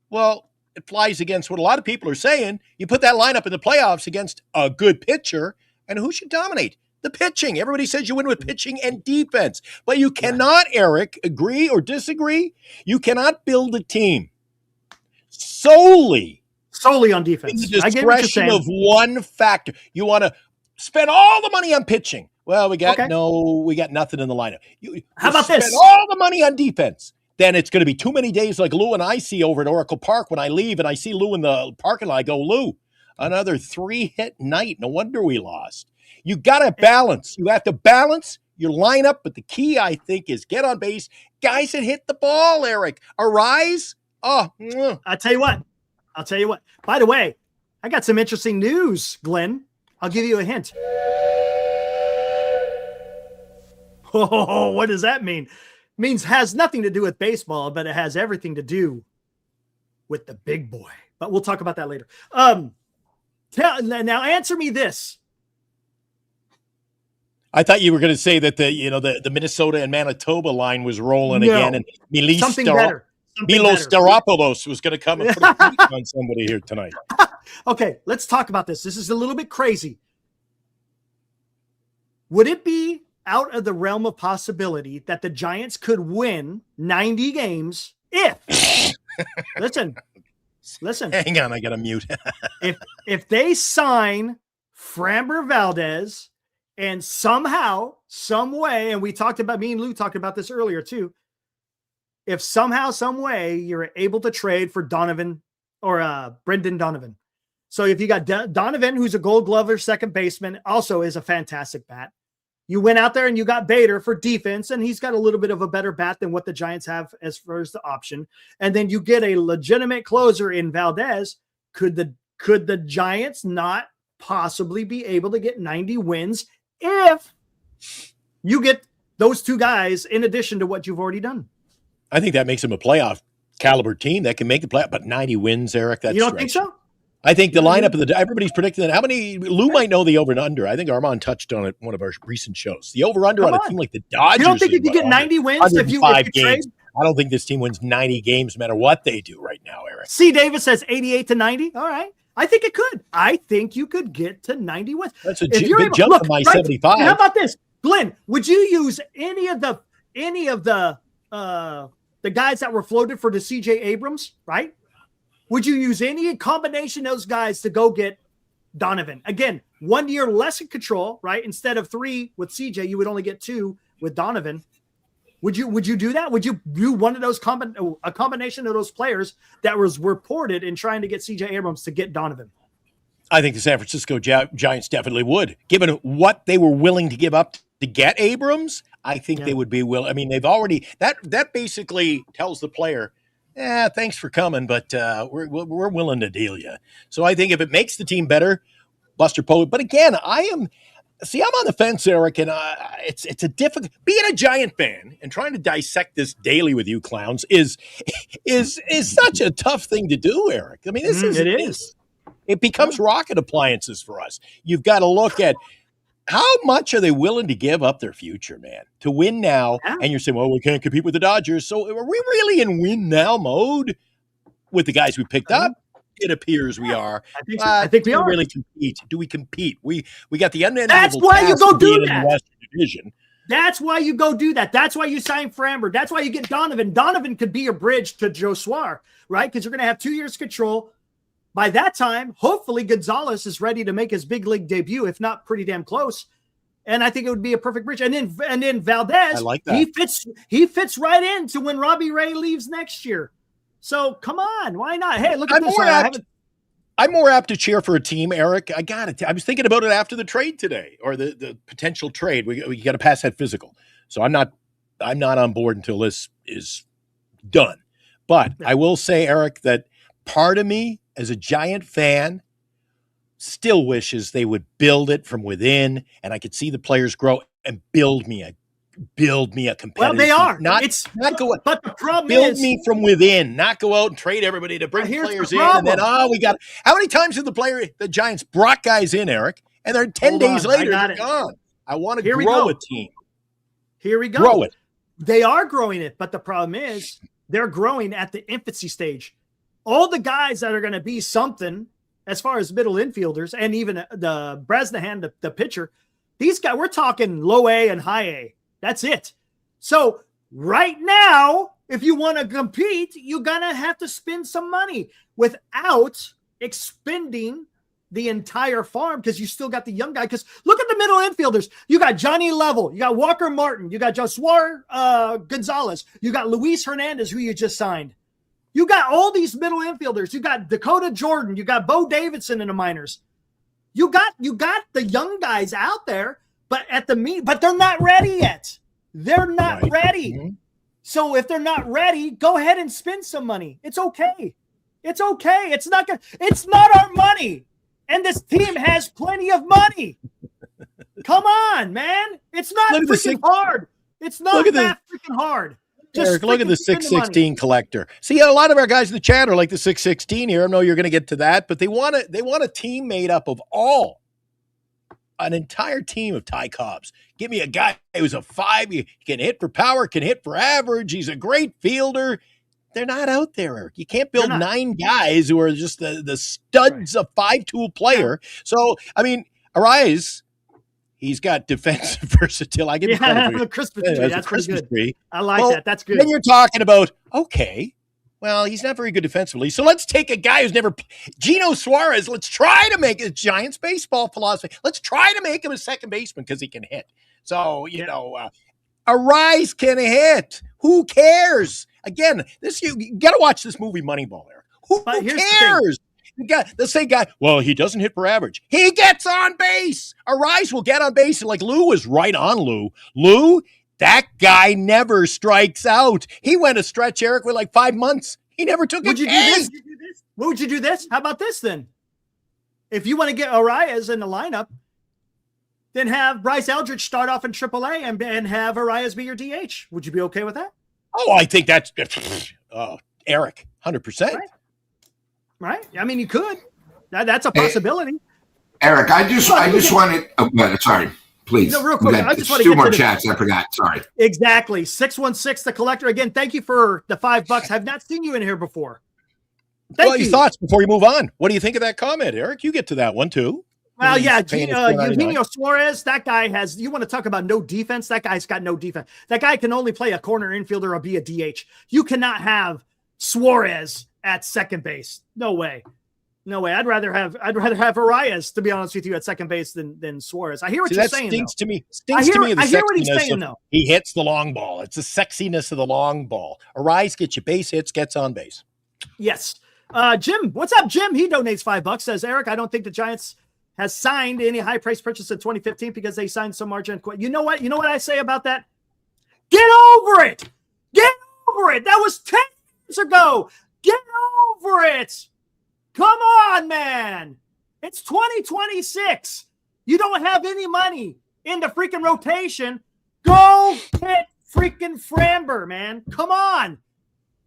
Well, it flies against what a lot of people are saying. You put that lineup in the playoffs against a good pitcher, and who should dominate? The pitching. Everybody says you win with pitching and defense. But you cannot, Eric, agree or disagree, you cannot build a team solely on defense. in the I get what you're discretion saying. of one factor. You want to spend all the money on pitching. Well, we got nothing in the lineup. How about spend this? all the money on defense. Then it's going to be too many days like Lou and I see over at Oracle Park when I leave and I see Lou in the parking lot. I go, Lou, another 3-hit night. No wonder we lost. You got to balance. You have to balance your lineup, but the key, I think, is get on base. Guys that hit the ball, Eric. Arraez. Oh, I'll tell you what. By the way, I got some interesting news, Glenn. I'll give you a hint. Oh, what does that mean? Means has nothing to do with baseball, but it has everything to do with the big boy. But we'll talk about that later. Now answer me this. I thought you were going to say that the Minnesota and Manitoba line was rolling again, and Something better. Milos Staropoulos was going to come and put a beat on somebody here tonight. Okay, let's talk about this. This is a little bit crazy. Would it be out of the realm of possibility that the Giants could win 90 games if listen, Hang on, I got to mute. if they sign Framber Valdez and somehow, some way, and me and Lou talked about this earlier too, if somehow, some way you're able to trade for Donovan or Brendan Donovan. So if you got Donovan, who's a Gold Glover second baseman, also is a fantastic bat. You went out there and you got Bader for defense, and he's got a little bit of a better bat than what the Giants have as far as the option. And then you get a legitimate closer in Valdez. Could the Giants not possibly be able to get 90 wins if you get those two guys in addition to what you've already done? I think that makes them a playoff caliber team that can make the playoff, but 90 wins, Eric. That's you don't think so? I think the lineup of everybody's predicting that. How many? Lou might know the over and under. I think Armand touched on it one of our recent shows. The over under on a team like the Dodgers. You don't think you could get 90 wins if you trade? trade? I don't think this team wins 90 games no matter what they do right now, Eric. C. Davis says 88 to 90. All right. I think it could. I think you could get to 90 wins. That's a big jump from my 75. How about this? Glenn, would you use any of the guys that were floated for the CJ Abrams, right? Would you use any combination of those guys to go get Donovan? Again, 1 year less in control, right? Instead of 3 with CJ, you would only get 2 with Donovan. Would you do that? Would you do one of those a combination of those players that was reported in trying to get CJ Abrams to get Donovan? I think the San Francisco Giants definitely would. Given what they were willing to give up to get Abrams, I think they would be willing. I mean, they've already that basically tells the player, thanks for coming, but we're willing to deal you. So I think if it makes the team better, Buster Posey. But again, I'm on the fence, Eric, and it's a difficult. Being a Giant fan and trying to dissect this daily with you clowns is such a tough thing to do, Eric. I mean, it is. It becomes rocket appliances for us. You've got to look at how much are they willing to give up their future, man, to win now? Yeah. And you're saying, well, we can't compete with the Dodgers. So are we really in win now mode with the guys we picked up? It appears we are. I think we are. Really compete? Do we compete? We got the unenviable. That's why you go do that. In the Western Division. That's why you go do that. That's why you sign Framber. That's why you get Donovan. Donovan could be your bridge to Joshua, right? Because you're going to have 2 years control. By that time, hopefully Gonzalez is ready to make his big league debut, if not pretty damn close. And I think it would be a perfect bridge. And then Valdez, I like that. He fits right into when Robbie Ray leaves next year. So come on, why not? Hey, look at this. I'm more apt to cheer for a team, Eric. I was thinking about it after the trade today, or the potential trade. We got to pass that physical. So I'm not on board until this is done. But I will say, Eric, that part of me, as a Giant fan, still wishes they would build it from within, and I could see the players grow and build me a competitive. Well, they team. are. But the problem is, me from within, not go out and trade everybody to bring players in, and then we got. How many times have the Giants brought guys in, Eric, and they're 10 days later they're gone? I want to grow a team. Here we go. Grow it. They are growing it, but the problem is they're growing at the infancy stage. All the guys that are going to be something as far as middle infielders, and even the Bresnahan, the pitcher, these guys, we're talking low A and high A. That's it. So right now, if you want to compete, you're going to have to spend some money without expending the entire farm, because you still got the young guy. Because look at the middle infielders. You got Johnny Level. You got Walker Martin. You got Josuar Gonzalez. You got Luis Hernandez, who you just signed. You got all these middle infielders. You got Dakota Jordan. You got Bo Davidson in the minors. You got the young guys out there, but but they're not ready yet. They're not ready. Mm-hmm. So if they're not ready, go ahead and spend some money. It's okay. It's okay. It's not our money. And this team has plenty of money. Come on, man. It's not freaking hard. It's not that freaking hard. Eric, look at the 616 collector. See, a lot of our guys in the chat are like the 616 here. I know you're going to get to that, but they want a team made up of an entire team of Ty Cobbs. Give me a guy who's a 5. He can hit for power, can hit for average. He's a great fielder. They're not out there, Eric. You can't build 9 guys who are just the studs of 5-tool player. So, I mean, Arraez, he's got defensive versatility. I give you credit for Christmas tree. That's pretty good. Tree. I like that. That's good. Then you're talking about, okay, well, he's not very good defensively. So let's take a guy who's never – Gino Suarez, let's try to make it Giants baseball philosophy. Let's try to make him a second baseman because he can hit. So, Arraez can hit. Who cares? Again, you got to watch this movie Moneyball, Eric. Who cares? Let's say guy, well, he doesn't hit for average. He gets on base. Arraez will get on base. And like Lou was right on Lou. Lou, that guy never strikes out. He went a stretch, Eric, with like 5 months. He never took a Would you do this? Would you do this? How about this then? If you want to get Arraez in the lineup, then have Bryce Eldridge start off in AAA and have Arraez be your DH. Would you be okay with that? Oh, I think that's Eric, 100%. Right? I mean, you could. That's a possibility. Eric, I just wanted. Oh, sorry, please. No, real quick. I just want to 2 get more to chats. I forgot. Sorry. Exactly. 616, the collector. Again, thank you for the $5. Have not seen you in here before. Thank you. Your thoughts before you move on. What do you think of that comment, Eric? You get to that one too. Well, yeah, Eugenio Suarez, that guy has, you want to talk about no defense? That guy's got no defense. That guy can only play a corner infielder or be a DH. You cannot have Suarez at second base. No way. No way. I'd rather have Arraez, to be honest with you, at second base than Suarez. I hear what you're saying. Stinks to me. I hear what he's saying, though. He hits the long ball. It's the sexiness of the long ball. Arraez gets you base hits, gets on base. Yes. Jim, what's up, Jim? He donates $5. Says, Eric, I don't think the Giants has signed any high price purchase in 2015 because they signed some margin. You know what? You know what I say about that? Get over it. Get over it. That was 10 years ago. Get over it. Come on, man. It's 2026. You don't have any money in the freaking rotation. Go hit freaking Framber, man. Come on.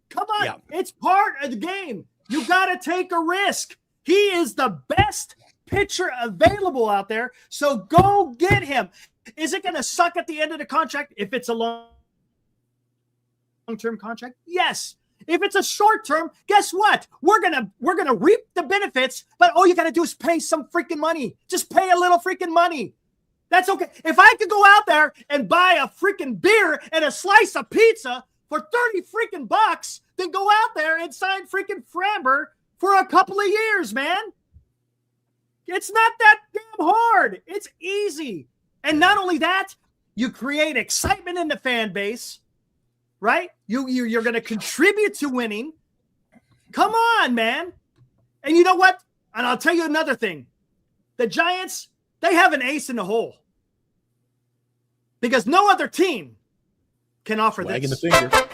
Come on. Yeah. It's part of the game. You got to take a risk. He is the best pitcher available out there. So go get him. Is it going to suck at the end of the contract if it's a long-term contract? Yes. If it's a short term, guess what? We're gonna reap the benefits, but all you gotta do is pay some freaking money. Just pay a little freaking money. That's okay. If I could go out there and buy a freaking beer and a slice of pizza for 30 freaking bucks, then go out there and sign freaking Framber for a couple of years, man. It's not that damn hard. It's easy. And not only that, you create excitement in the fan base. Right? You're going to contribute to winning. Come on, man. And you know what? And I'll tell you another thing. The Giants, they have an ace in the hole. Because no other team can offer Wagging this. the finger.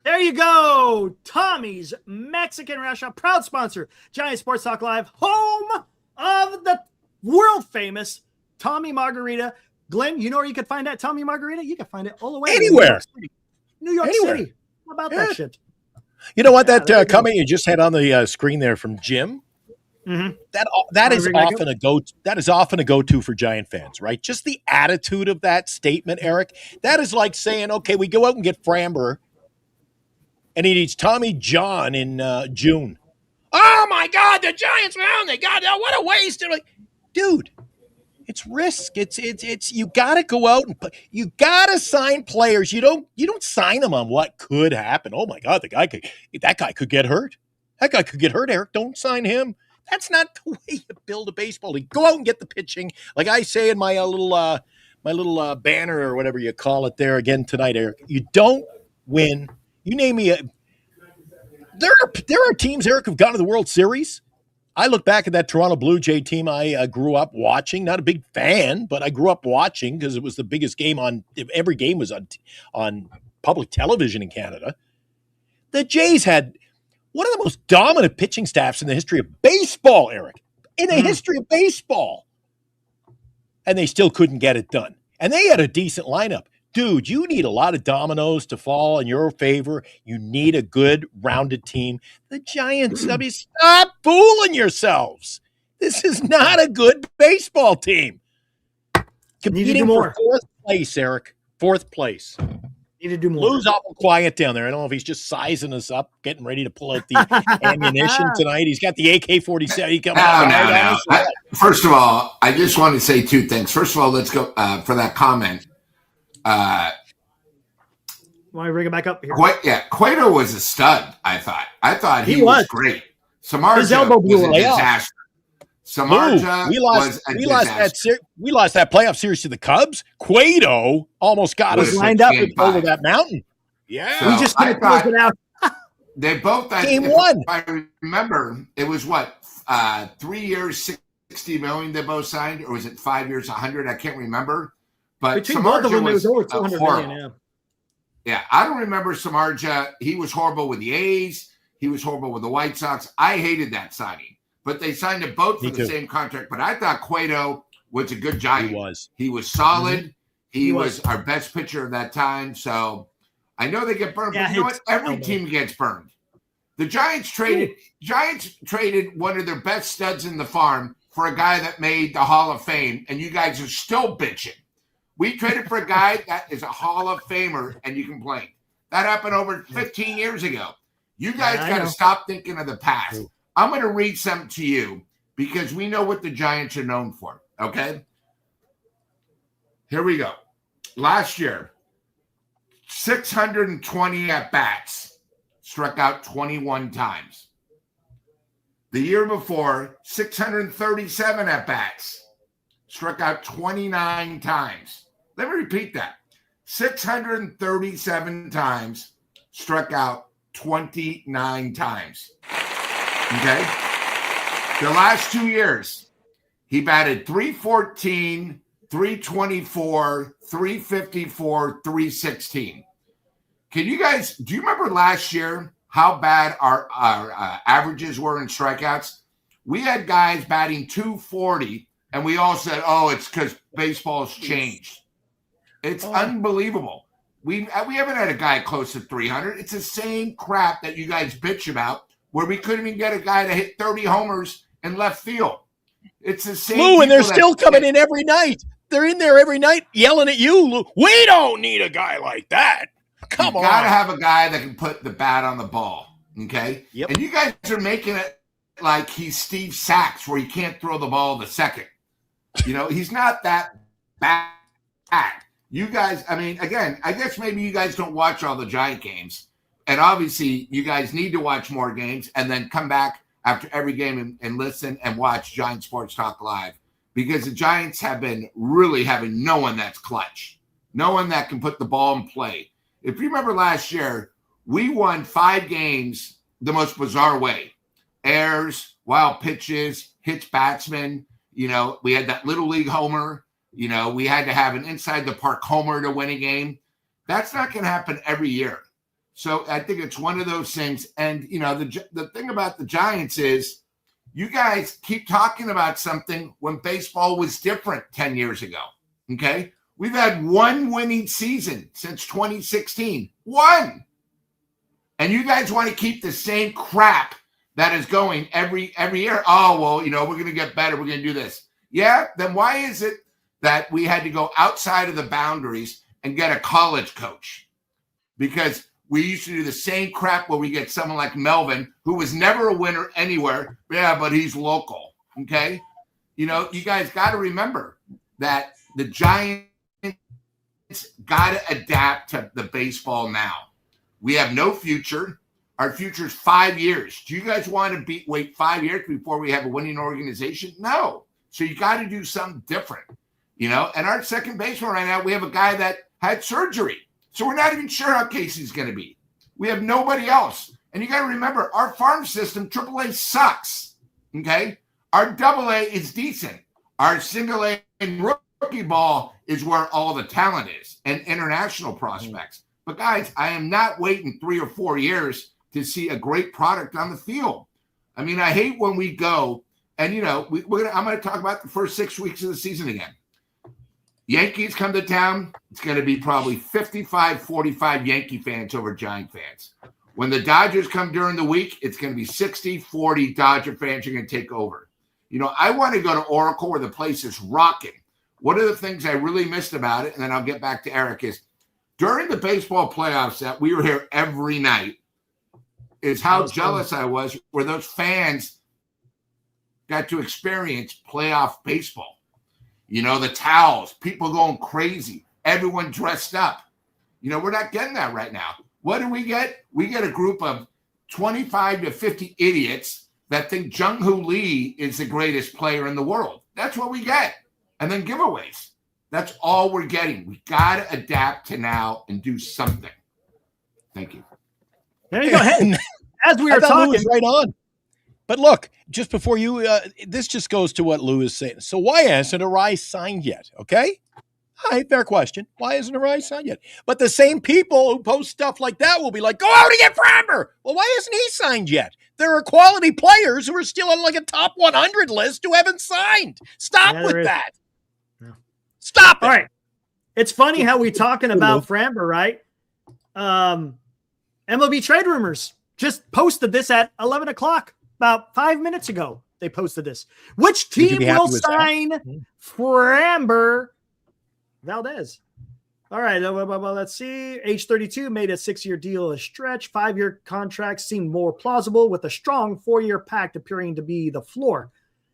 There you go. Tommy's Mexican Restaurant, proud sponsor, Giant Sports Talk Live, home of the world famous Tommy Margarita. Glenn, you know where you could find that Tommy Margarita? You can find it all the way Anywhere. New York Anywhere. City. How about Yeah. that shit? You know what? Yeah, there you That go. comment you just had on the screen there from Jim, Mhm. that is Ring back often a go. That is often a go-to for Giant fans, right? Just the attitude of that statement, Eric. That is like saying, okay, we go out and get Framber, and he needs Tommy John in June. Oh my God, the Giants man! They got what a waste! They're like, dude, it's risk. It's you got to go out and you got to sign players. You don't sign them on what could happen. Oh my God, that guy could get hurt. That guy could get hurt, Eric. Don't sign him. That's not the way you build a baseball league. Go out and get the pitching. Like I say in my little banner or whatever you call it there again tonight, Eric. You don't win. You name me there are teams, Eric, who've gone to the World Series. I look back at that Toronto Blue Jay team I grew up watching. Not a big fan, but I grew up watching because it was the biggest game on. Every game was on public television in Canada. The Jays had one of the most dominant pitching staffs in the history of baseball, Eric. In the history of baseball. And they still couldn't get it done. And they had a decent lineup. Dude, you need a lot of dominoes to fall in your favor. You need a good, rounded team. The Giants, I mean, stop fooling yourselves. This is not a good baseball team. Competing for fourth place, Eric. Fourth place. Need to do more. Lou's awful quiet down there. I don't know if he's just sizing us up, getting ready to pull out the ammunition tonight. He's got the AK-47. First of all, I just want to say two things. First of all, let's go for that comment. Want to bring it back up here? Cueto was a stud, I thought. I thought he was great. His elbow Samardzija blew was a away. disaster. Samardzija was a disaster. We lost that playoff series to the Cubs. Cueto almost got us lined up over that mountain. Yeah. So We just couldn't close it out. They both, Game one. if I remember, it was 3 years, $60 million they both signed, or was it 5 years, 100? I can't remember. But Between both of Samardzija them, it was over was 200 horrible. million. Yeah, I don't remember Samardzija. He was horrible with the A's. He was horrible with the White Sox. I hated that signing. But they signed them both for the same contract. But I thought Cueto was a good Giant. He was solid. Mm-hmm. He was our best pitcher of that time. So I know they get burned, but you know what? Every team gets burned. The Giants traded one of their best studs in the farm for a guy that made the Hall of Fame, and you guys are still bitching. We traded for a guy that is a Hall of Famer, and you complain. That happened over 15 years ago. You guys got to stop thinking of the past. I'm going to read something to you because we know what the Giants are known for, okay? Here we go. Last year, 620 at-bats, struck out 21 times. The year before, 637 at-bats, struck out 29 times. Let me repeat that. 637 times, struck out 29 times. Okay? The last 2 years, he batted 314, 324, 354, 316. Do you remember last year how bad our averages were in strikeouts, we had guys batting 240, and we all said, "Oh, it's because baseball's changed." It's unbelievable. We haven't had a guy close to 300. It's the same crap that you guys bitch about, where we couldn't even get a guy to hit 30 homers in left field. It's the same. Lou, and they're still coming in every night. They're in there every night yelling at you, Lou. We don't need a guy like that. Come on. You got to have a guy that can put the bat on the ball, okay? Yep. And you guys are making it like he's Steve Sachs, where he can't throw the ball to second. You know, he's not that bad. You guys, I mean, again, I guess maybe you guys don't watch all the Giant games. And obviously, you guys need to watch more games and then come back after every game and listen and watch Giant Sports Talk Live. Because the Giants have been really having no one that's clutch. No one that can put the ball in play. If you remember last year, we won 5 games the most bizarre way. Errors, wild pitches, hits batsmen. You know, we had that little league homer. You know, we had to have an inside the park homer to win a game. That's not going to happen every year. So I think it's one of those things. And, you know, the thing about the Giants is you guys keep talking about something when baseball was different 10 years ago. Okay. We've had one winning season since 2016. One. And you guys want to keep the same crap that is going every year. Oh, well, you know, we're going to get better. We're going to do this. Yeah. Then why is it that we had to go outside of the boundaries and get a college coach? Because we used to do the same crap where we get someone like Melvin, who was never a winner anywhere. Yeah, but he's local. Okay. You know, you guys got to remember that the Giants got to adapt to the baseball now. We have no future. Our future is 5 years. Do you guys want to wait 5 years before we have a winning organization? No. So you got to do something different, you know. And our second baseman right now, we have a guy that had surgery. So we're not even sure how Casey's going to be. We have nobody else. And you got to remember, our farm system, AAA, sucks, okay? Our AA is decent. Our single A and rookie ball is where all the talent is and international prospects. But, guys, I am not waiting 3 or 4 years to see a great product on the field. I mean, I hate when we go and, you know, I'm going to talk about the first 6 weeks of the season again. Yankees come to town, it's going to be probably 55-45 Yankee fans over Giant fans. When the Dodgers come during the week, it's going to be 60-40 Dodger fans are going to take over. You know, I want to go to Oracle where the place is rocking. One of the things I really missed about it, and then I'll get back to Eric, is during the baseball playoffs that we were here every night, is how jealous I was where those fans got to experience playoff baseball. You know, the towels, people going crazy, everyone dressed up. You know, we're not getting that right now. What do we get? We get a group of 25 to 50 idiots that think Jung-Hoo Lee is the greatest player in the world. That's what we get. And then giveaways. That's all we're getting. We got to adapt to now and do something. Thank you. There you go. Hey, as we were talking. Lou was right on. But look, just before you, this just goes to what Lou is saying. So why hasn't Arraez signed yet? Okay. All right, fair question. Why isn't Arraez signed yet? But the same people who post stuff like that will be like, go out and get Framber. Well, why isn't he signed yet? There are quality players who are still on like a top 100 list who haven't signed. Stop with that. Yeah. Stop it. All right. It's funny how we talking about Framber, right? MLB Trade Rumors just posted this at 11 o'clock. About 5 minutes ago, they posted this. Which team will sign Framber Valdez? All right, let's see. Age 32, made a 6-year deal a stretch. 5-year contracts seem more plausible with a strong 4-year pact appearing to be the floor.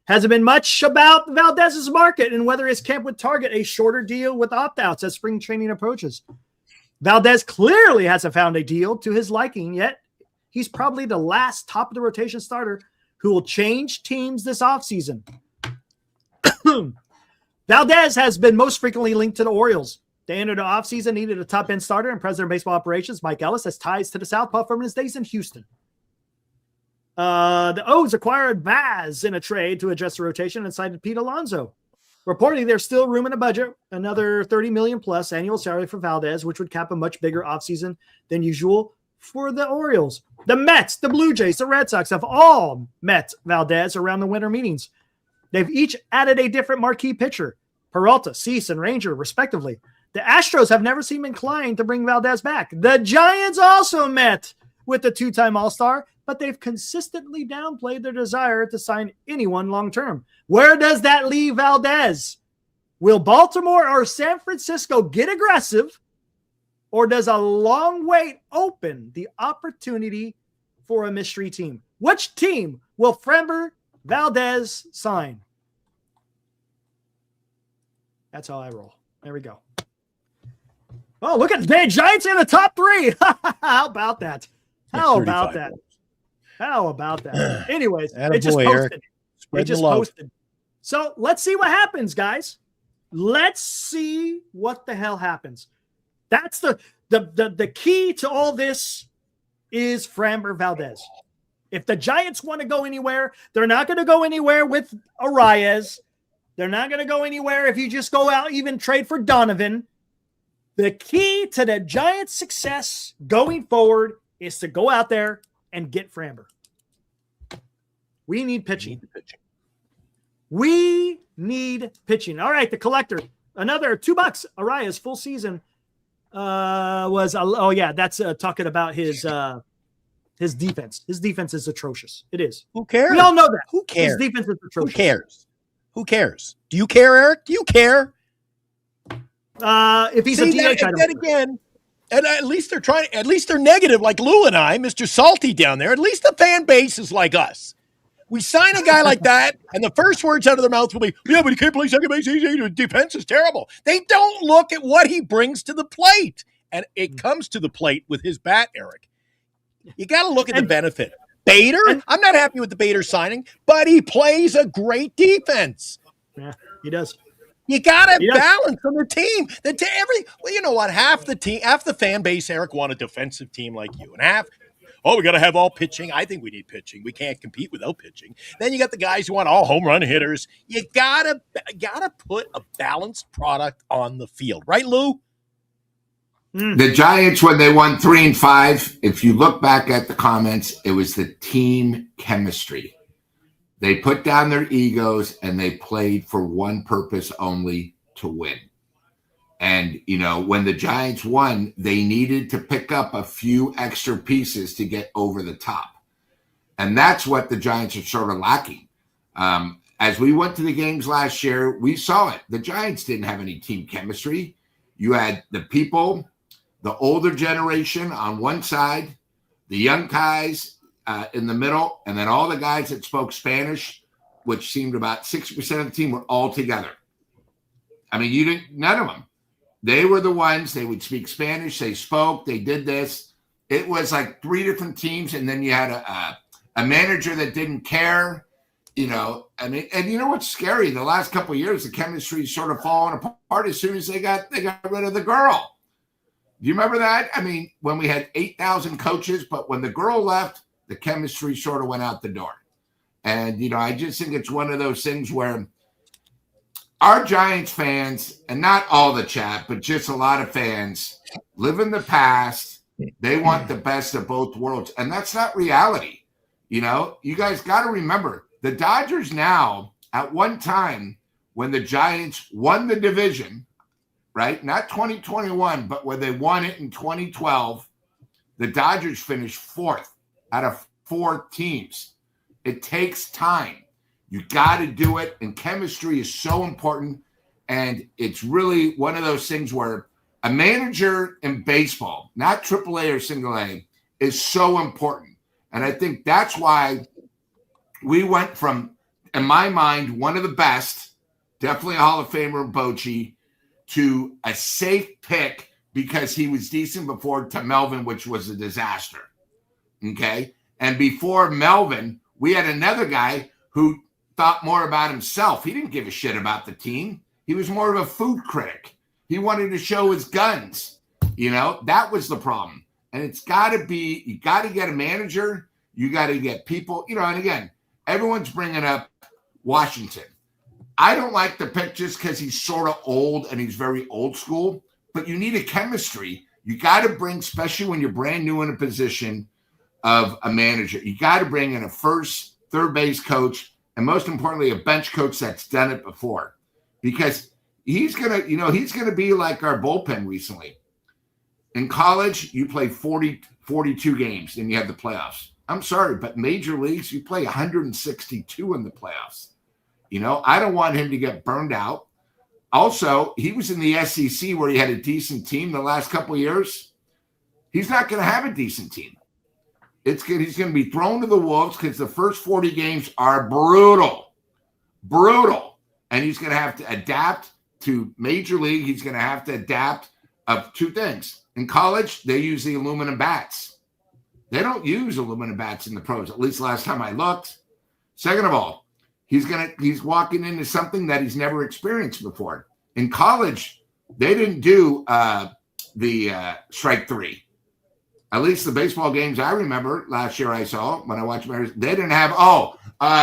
Hasn't been much about Valdez's market and whether his camp would target a shorter deal with opt-outs as spring training approaches. Valdez clearly hasn't found a deal to his liking yet. He's probably the last top-of-the-rotation starter who will change teams this offseason. Valdez has been most frequently linked to the Orioles. They entered the offseason, needed a top-end starter, and President of Baseball Operations, Mike Ellis, has ties to the Southpaw from his days in Houston. The O's acquired Vaz in a trade to address the rotation and signed Pete Alonso. Reportedly, there's still room in the budget, another $30 million plus annual salary for Valdez, which would cap a much bigger offseason than usual for the Orioles. The Mets, the Blue Jays, the Red Sox have all met Valdez around the winter meetings. They've each added a different marquee pitcher, Peralta, Cease, and Ranger, respectively. The Astros have never seemed inclined to bring Valdez back. The Giants also met with the two-time All-Star, but they've consistently downplayed their desire to sign anyone long-term. Where does that leave Valdez? Will Baltimore or San Francisco get aggressive, or does a long wait open the opportunity for a mystery team? Which team will Framber Valdez sign? That's how I roll. There we go. Oh, look at the Giants in the top 3. How about that? How about that? How about that? Anyways, it just posted. It just posted. So let's see what happens, guys. Let's see what the hell happens. That's the key to all this is Framber Valdez. If the Giants want to go anywhere, they're not going to go anywhere with Arraez. They're not going to go anywhere if you just go out, even trade for Donovan. The key to the Giants' success going forward is to go out there and get Framber. We need pitching. We need pitching. All right, the collector. Another $2. Arraez full season was that's talking about his defense. His defense is atrocious. It is. Who cares? We all know that. Who cares? His defense is atrocious. Who cares? Who cares? Do you care, Eric? Do you care? If he's a DH, I don't care. Again, and at least they're trying. At least they're negative, like Lou and I, Mr. Salty down there. At least the fan base is like us. We sign a guy like that, and the first words out of their mouth will be, "Yeah, but he can't play second base. His defense is terrible." They don't look at what he brings to the plate, and it comes to the plate with his bat, Eric. You got to look at the benefit. Bader, I'm not happy with the Bader signing, but he plays a great defense. Yeah, he does. You got to balance on the team. Well, you know what? Half the fan base, Eric, want a defensive team like you, and half, we got to have all pitching. I think we need pitching. We can't compete without pitching. Then you got the guys who want all home run hitters. You gotta put a balanced product on the field, right, Lou? The Giants, when they won 3-5, if you look back at the comments, it was the team chemistry. They put down their egos and they played for one purpose only, to win. And, when the Giants won, they needed to pick up a few extra pieces to get over the top. And that's what the Giants are sort of lacking. As we went to the games last year, we saw it. The Giants didn't have any team chemistry. You had the people, the older generation on one side, the young guys in the middle, and then all the guys that spoke Spanish, which seemed about 60% of the team, were all together. I mean, none of them. They were the ones, they would speak Spanish, they spoke, they did this. It was like 3 different teams, and then you had a manager that didn't care, and you know what's scary? The last couple of years, the chemistry sort of fallen apart as soon as they got rid of the girl. Do you remember that? I mean, when we had 8,000 coaches, but when the girl left, the chemistry sort of went out the door. And, I just think it's one of those things where our Giants fans, and not all the chat, but just a lot of fans, live in the past. They want the best of both worlds. And that's not reality. You guys got to remember, the Dodgers now, at one time, when the Giants won the division, right? Not 2021, but when they won it in 2012, the Dodgers finished 4th out of 4 teams. It takes time. You got to do it, and chemistry is so important, and it's really one of those things where a manager in baseball, not AAA or single A, is so important. And I think that's why we went from, in my mind, one of the best, definitely a Hall of Famer, Bochy, to a safe pick because he was decent before, to Melvin, which was a disaster. Okay? And before Melvin, we had another guy who thought more about himself. He didn't give a shit about the team. He was more of a food critic. He wanted to show his guns. That was the problem. And it's got to be, you got to get a manager. You got to get people, and again, everyone's bringing up Washington. I don't like the pick just because he's sort of old and he's very old school, but you need a chemistry. You got to bring, especially when you're brand new in a position of a manager, you got to bring in a first, third base coach, and most importantly, a bench coach that's done it before, because he's gonna be like our bullpen recently. In college, you play 42 games, and you have the playoffs. I'm sorry, but major leagues, you play 162 in the playoffs. I don't want him to get burned out. Also, he was in the SEC where he had a decent team the last couple of years. He's not going to have a decent team. He's going to be thrown to the wolves because the first 40 games are brutal. And he's going to have to adapt to major league. He's going to have to adapt of two things. In college, they use the aluminum bats. They don't use aluminum bats in the pros, at least last time I looked. Second of all, he's walking into something that he's never experienced before. In college, they didn't do the strike three. At least the baseball games I remember last year I saw when I watched Mariners, they didn't have,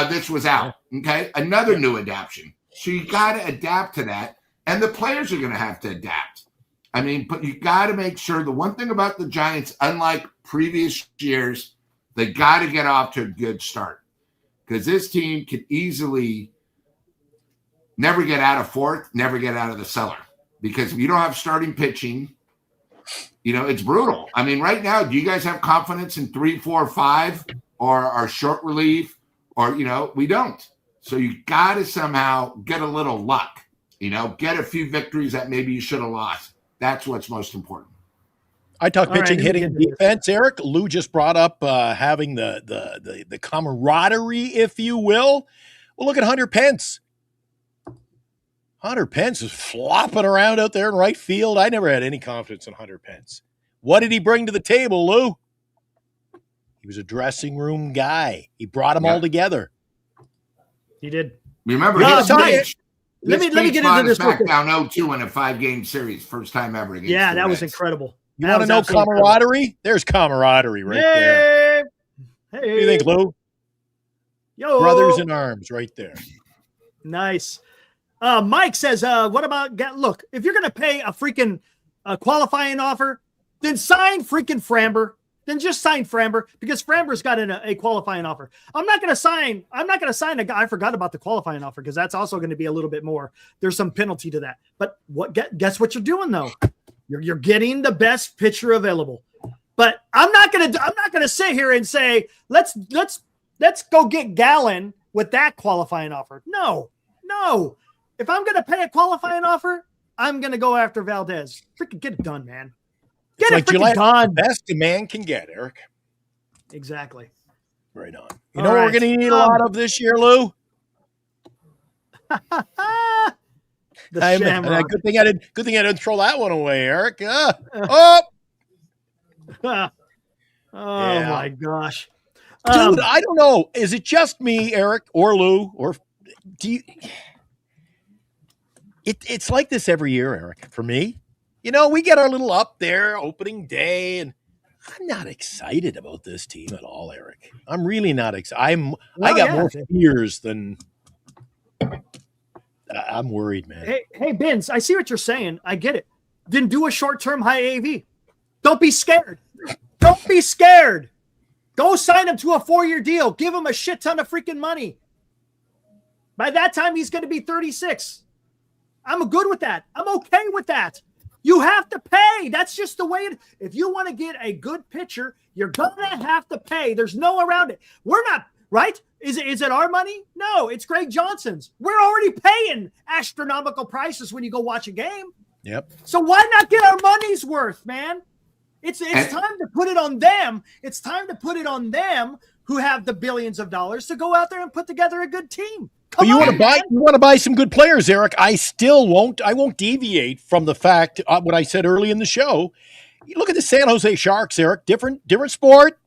this was out. Okay. Another new adaptation. So you got to adapt to that. And the players are going to have to adapt. I mean, but you got to make sure, the one thing about the Giants, unlike previous years, they got to get off to a good start, because this team could easily never get out of fourth, never get out of the cellar, because if you don't have starting pitching, it's brutal. I mean, right now, do you guys have confidence in 3, 4, 5 or our short relief, or, we don't. So you got to somehow get a little luck, get a few victories that maybe you should have lost. That's what's most important. I talk pitching, hitting, and defense. Eric, Lou just brought up having the camaraderie, if you will. Well, look at Hunter Pence. Hunter Pence is flopping around out there in right field. I never had any confidence in Hunter Pence. What did he bring to the table, Lou? He was a dressing room guy. He brought them all together. He did. Remember, let me get into this. Back down 0-2 in a 5-game series, first time ever against the that was Reds. incredible. You want to know camaraderie? Incredible. There's camaraderie right there. Hey. What do you think, Lou? Yo. Brothers in arms right there. Nice. Mike says, what about, look, if you're going to pay a freaking qualifying offer, then sign freaking Framber. Then just sign Framber, because Framber's got a qualifying offer. I'm not going to sign a guy. I forgot about the qualifying offer, because that's also going to be a little bit more. There's some penalty to that. But guess what you're doing though? You're getting the best pitcher available. But I'm not going to sit here and say, let's go get Gallen with that qualifying offer. No. If I'm going to pay a qualifying offer, I'm going to go after Valdez. Freaking get it done, man. Get it freaking done. Best a man can get, Eric. Exactly. Right on. You know what we're going to need a lot of this year, Lou? Good thing I didn't throw that one away, Eric. Oh my gosh. Dude, I don't know. Is it just me, Eric, or Lou, or do you? It's like this every year, Eric, for me. We get our little up there opening day, and I'm not excited about this team at all, Eric. I'm really not excited. I got more fears than I'm worried, man. Hey, Benz, I see what you're saying. I get it. Then do a short-term high AV. Don't be scared. Don't be scared. Go sign him to a 4-year deal. Give him a shit ton of freaking money. By that time, he's going to be 36. I'm good with that. I'm okay with that. You have to pay. That's just the way it. If you want to get a good pitcher, you're going to have to pay. There's no around it. We're not, right? Is it our money? No, it's Greg Johnson's. We're already paying astronomical prices when you go watch a game. Yep. So why not get our money's worth, man? It's time to put it on them. It's time to put it on them who have the billions of dollars to go out there and put together a good team. You want to buy some good players, Eric. I won't deviate from the fact what I said early in the show. You look at the San Jose Sharks, Eric. Different sport.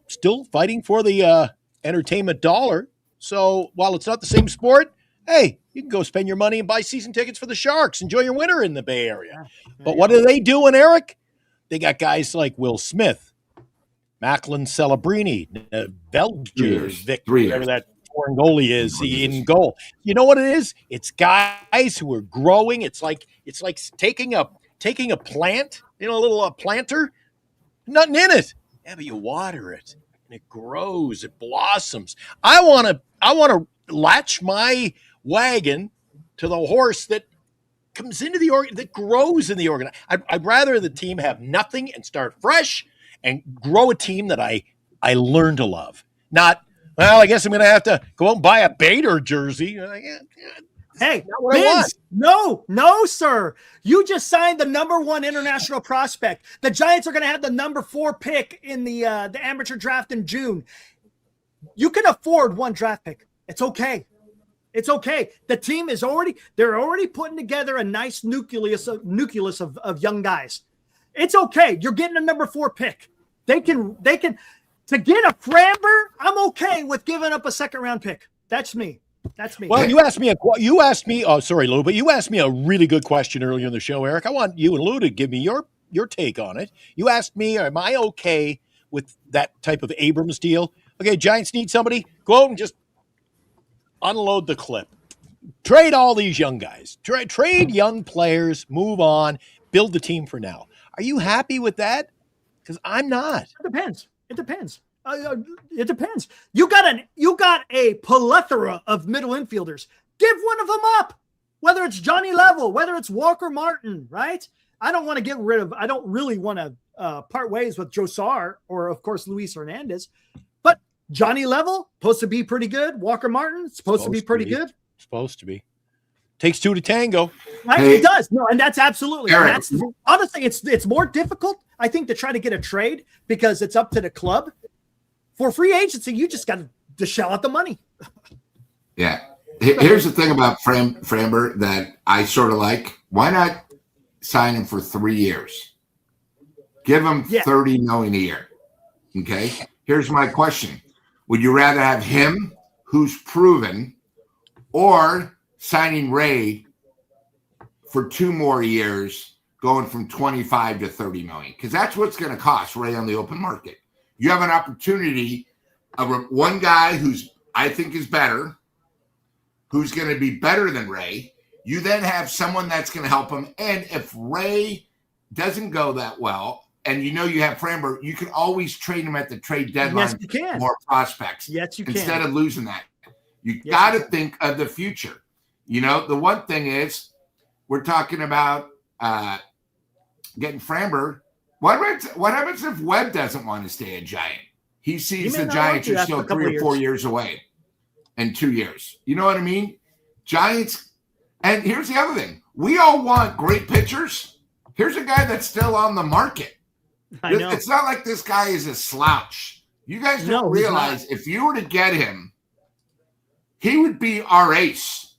Still fighting for the entertainment dollar. So while it's not the same sport, hey, you can go spend your money and buy season tickets for the Sharks. Enjoy your winter in the Bay Area. But what are they doing, Eric? They got guys like Will Smith, Macklin Celebrini, Velge, Victor, whatever that foreign goalie is in goal. You know what it is? It's guys who are growing. It's like taking a plant a little planter, nothing in it. Yeah, but you water it and it grows, it blossoms. I want to latch my wagon to the horse that comes into the organ, that grows in the organ. I'd rather the team have nothing and start fresh and grow a team that I learn to love. Not, well, I guess I'm going to have to go out and buy a Bader jersey. Hey, not what I want. Vince, no, sir. You just signed the #1 international prospect. The Giants are going to have the #4 pick in the amateur draft in June. You can afford one draft pick. It's okay. It's okay. The team is they're already putting together a nice nucleus of young guys. It's okay. You're getting a #4 pick. They can to get a Framber. I'm okay with giving up a second-round pick. That's me. Well, you asked me. Oh, sorry, Lou, but you asked me a really good question earlier in the show, Eric. I want you and Lou to give me your take on it. You asked me, am I okay with that type of Abrams deal? Okay, Giants need somebody. Go out and just unload the clip. Trade all these young guys. Trade young players. Move on. Build the team for now. Are you happy with that? Because I'm not. It depends. It depends. You got a plethora of middle infielders. Give one of them up. Whether it's Johnny Level, whether it's Walker Martin, right? I don't really want to part ways with Josar or, of course, Luis Hernandez. But Johnny Level, supposed to be pretty good. Walker Martin, supposed to be pretty good. Supposed to be. Takes two to tango. Right? Hey, it does. No, and that's absolutely. Eric. Honestly, it's more difficult, I think, to try to get a trade because it's up to the club. For free agency, you just got to shell out the money. Yeah. Here's the thing about Framber that I sort of like. Why not sign him for 3 years? Give him $30 million a year. Okay. Here's my question: would you rather have him, who's proven, or signing Ray for 2 more years, going from 25 to 30 million? Because that's what's going to cost Ray on the open market. You have an opportunity of one guy who's I think is better, who's going to be better than Ray. You then have someone that's going to help him. And if Ray doesn't go that well, and you have Framber, you can always trade him at the trade deadline. Yes, you can. More prospects. Yes, you can. Instead of losing that. You got to think of the future. The one thing is we're talking about getting Framber. What happens if Webb doesn't want to stay a Giant? He sees the Giants are still 3 or 4 years away in 2 years. You know what I mean? Giants. And here's the other thing. We all want great pitchers. Here's a guy that's still on the market. I know. It's not like this guy is a slouch. You guys don't realize if you were to get him, he would be our ace.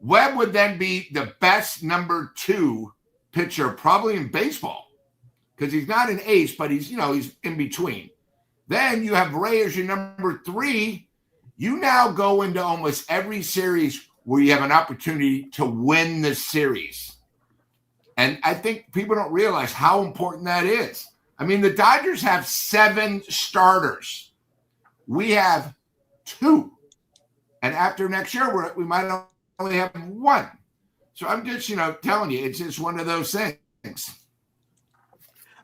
Webb would then be the best #2 pitcher probably in baseball because he's not an ace, but he's in between. Then you have Ray as your #3. You now go into almost every series where you have an opportunity to win the series. And I think people don't realize how important that is. I mean, the Dodgers have 7 starters. We have 2. And after next year, we might only have 1. So I'm just, telling you, it's just one of those things.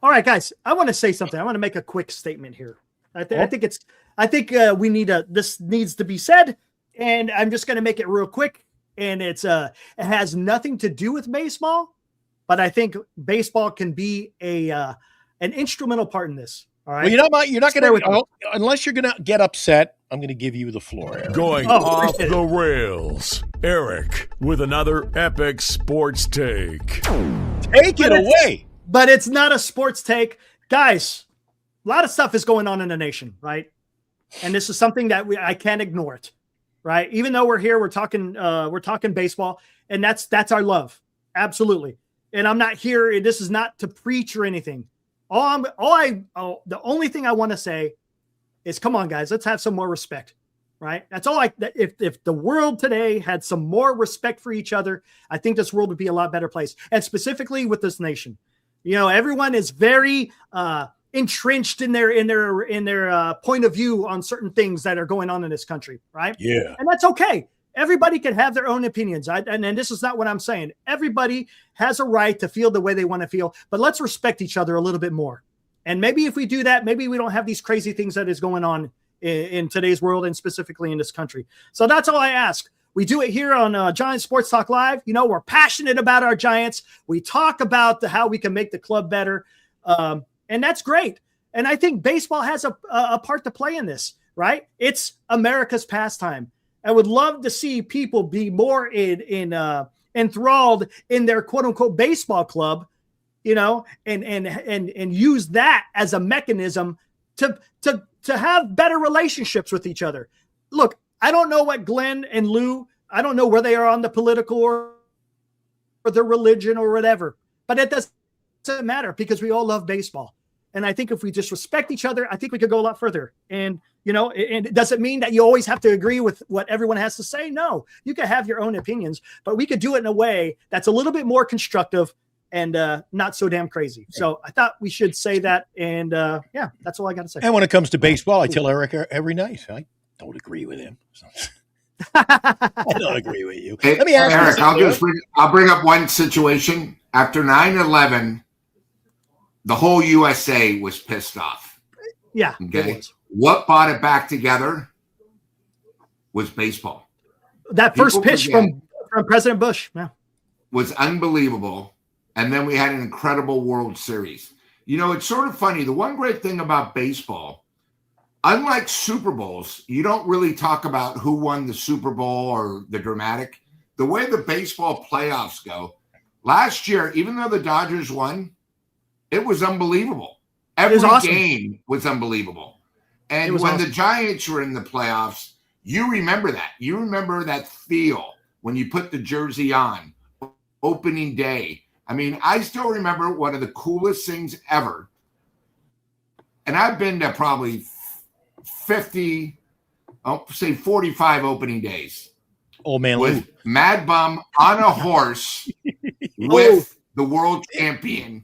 All right, guys, I want to say something. I want to make a quick statement here. I think this needs to be said, and I'm just going to make it real quick. And it has nothing to do with baseball, but I think baseball can be an instrumental part in this. All right. Well, you're not going to, unless you're going to get upset, I'm going to give you the floor, Eric. Going off the rails. Eric with another epic sports take. Take it away. But it's not a sports take. Guys, a lot of stuff is going on in the nation, right? And this is something that I can't ignore it, right? Even though we're here, we're talking baseball, and that's our love. Absolutely. And I'm not here. This is not to preach or anything. The only thing I want to say is, come on, guys, let's have some more respect, right? That's all. If the world today had some more respect for each other, I think this world would be a lot better place. And specifically with this nation, everyone is very entrenched in their point of view on certain things that are going on in this country, right? Yeah, and that's okay. Everybody can have their own opinions. And this is not what I'm saying. Everybody has a right to feel the way they want to feel, but let's respect each other a little bit more. And maybe if we do that, maybe we don't have these crazy things that is going on in today's world and specifically in this country. So that's all I ask. We do it here on Giants Sports Talk Live. You know, we're passionate about our Giants. We talk about how we can make the club better. And that's great. And I think baseball has a part to play in this, right? It's America's pastime. I would love to see people be more enthralled in their quote unquote baseball club, you know, and use that as a mechanism to have better relationships with each other. Look, I don't know what Glenn and Lou, I don't know where they are on the political or their religion or whatever, but it doesn't matter because we all love baseball. And I think if we just respect each other, I think we could go a lot further. And, you know, and it doesn't mean that you always have to agree with what everyone has to say. No, you can have your own opinions, but we could do it in a way that's a little bit more constructive and not so damn crazy. So I thought we should say that. And yeah, that's all I got to say. And when it comes to baseball, I tell Eric every night, I don't agree with him. I don't agree with you. Hey, Let me ask Eric, I'll bring up one situation. After 9/11, the whole USA was pissed off. Yeah. Okay. What brought it back together was baseball. That first pitch from President Bush was unbelievable. And then we had an incredible World Series. You know, it's sort of funny. The one great thing about baseball, unlike Super Bowls, you don't really talk about who won the Super Bowl or the dramatic. The way the baseball playoffs go, last year, even though the Dodgers won, it was unbelievable. Every game was unbelievable. And when the Giants were in the playoffs, you remember that. You remember that feel when you put the jersey on, opening day. I mean, I still remember one of the coolest things ever. And I've been to probably 45 opening days. Old man with Lou. Mad Bum on a horse with the world champion.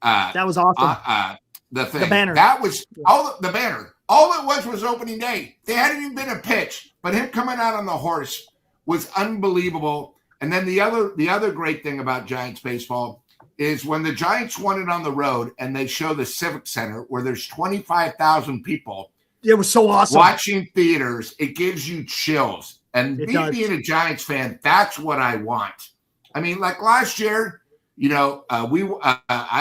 That was awesome. The thing. The banner. That was the banner. All it was opening day. They hadn't even been a pitch, but him coming out on the horse was unbelievable. And then the other great thing about Giants baseball is when the Giants won it on the road and they show the Civic Center where there's 25,000 people. It was so awesome. Watching theaters, it gives you chills. And being a Giants fan, that's what I want. I mean, like last year, you know, I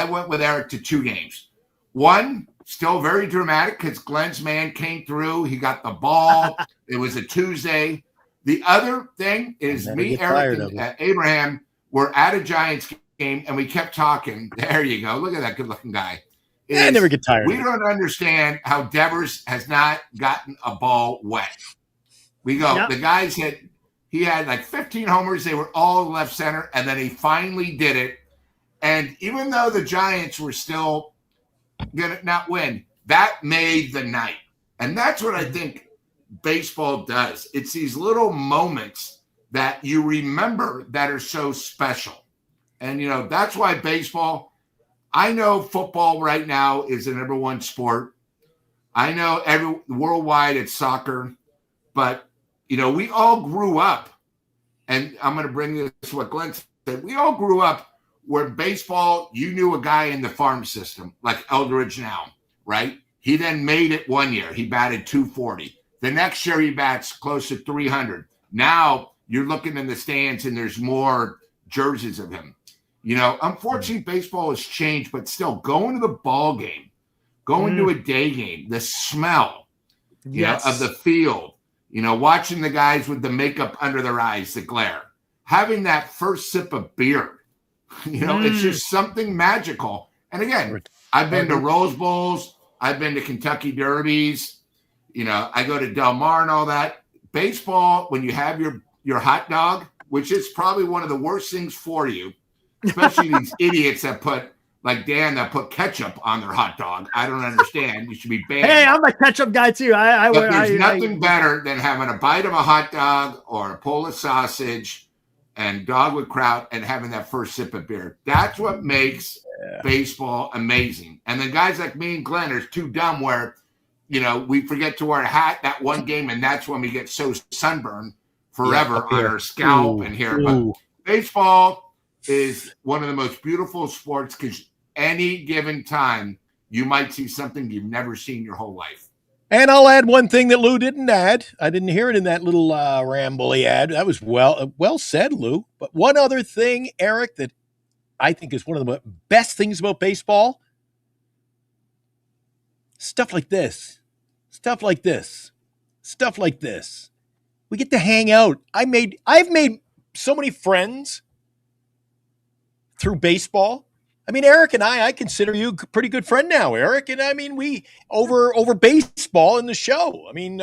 went with Eric to 2 games. One, still very dramatic because Glenn's man came through. He got the ball. It was a Tuesday. The other thing is me, Eric, and Abraham were at a Giants game, and we kept talking. There you go. Look at that good-looking guy. I never get tired. We don't understand how Devers has not gotten a ball wet. We go, the guys he had like 15 homers. They were all left center, and then he finally did it. And even though the Giants were still going to not win, that made the night. And that's what I think baseball does. It's these little moments that you remember that are so special. And, you know, that's why baseball, I know football right now is the number one sport. I know worldwide it's soccer, but, you know, we all grew up, and I'm going to bring this to what Glenn said. We all grew up where baseball, you knew a guy in the farm system, like Eldridge now, right? He then made it one year. He batted 240. The next year he bats close to 300. Now you're looking in the stands and there's more jerseys of him. You know, unfortunately, baseball has changed, but still going to the ball game, going to a day game, the smell you know, of the field, you know, watching the guys with the makeup under their eyes, the glare, having that first sip of beer, you know, it's just something magical. And again, I've been to Rose Bowls. I've been to Kentucky Derbies. You know, I go to Del Mar and all that. Baseball, when you have your hot dog, which is probably one of the worst things for you, especially these idiots that put, like Dan, that put ketchup on their hot dog. I don't understand. You should be banned. Hey, I'm a ketchup guy too. But there's nothing better than having a bite of a hot dog or a Polish sausage and dog with kraut and having that first sip of beer. That's what makes baseball amazing. And then guys like me and Glenn are too dumb where, you know, we forget to wear a hat that one game, and that's when we get so sunburned forever on our scalp and hair. But baseball is one of the most beautiful sports because any given time you might see something you've never seen your whole life. And I'll add one thing that Lou didn't add. I didn't hear it in that little ramble he had. That was well said, Lou. But one other thing, Eric, that I think is one of the best things about baseball, stuff like this. Stuff like this. Stuff like this. We get to hang out. I've made so many friends through baseball. I mean, Eric and I consider you a pretty good friend now, Eric. And I mean, we over baseball in the show. I mean,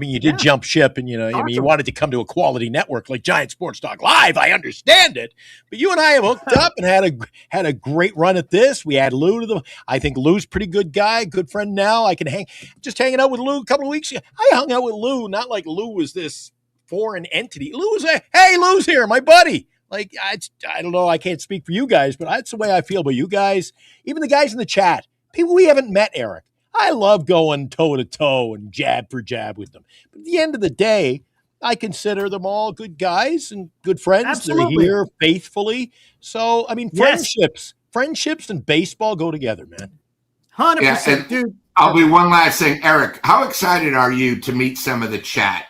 you did jump ship, and you wanted to come to a quality network like Giant Sports Talk Live. I understand it, but you and I have hooked up and had a great run at this. We had Lou to I think Lou's a pretty good guy, good friend now. I can hanging out with Lou a couple of weeks ago. I hung out with Lou, not like Lou was this foreign entity. Hey, Lou's here, my buddy. Like, I don't know, I can't speak for you guys, but that's the way I feel about you guys. Even the guys in the chat, people we haven't met, Eric. I love going toe-to-toe and jab for jab with them. But at the end of the day, I consider them all good guys and good friends. Absolutely. They're here faithfully. So, I mean, friendships and baseball go together, man. 100%, dude. I'll be one last thing. Eric, how excited are you to meet some of the chat?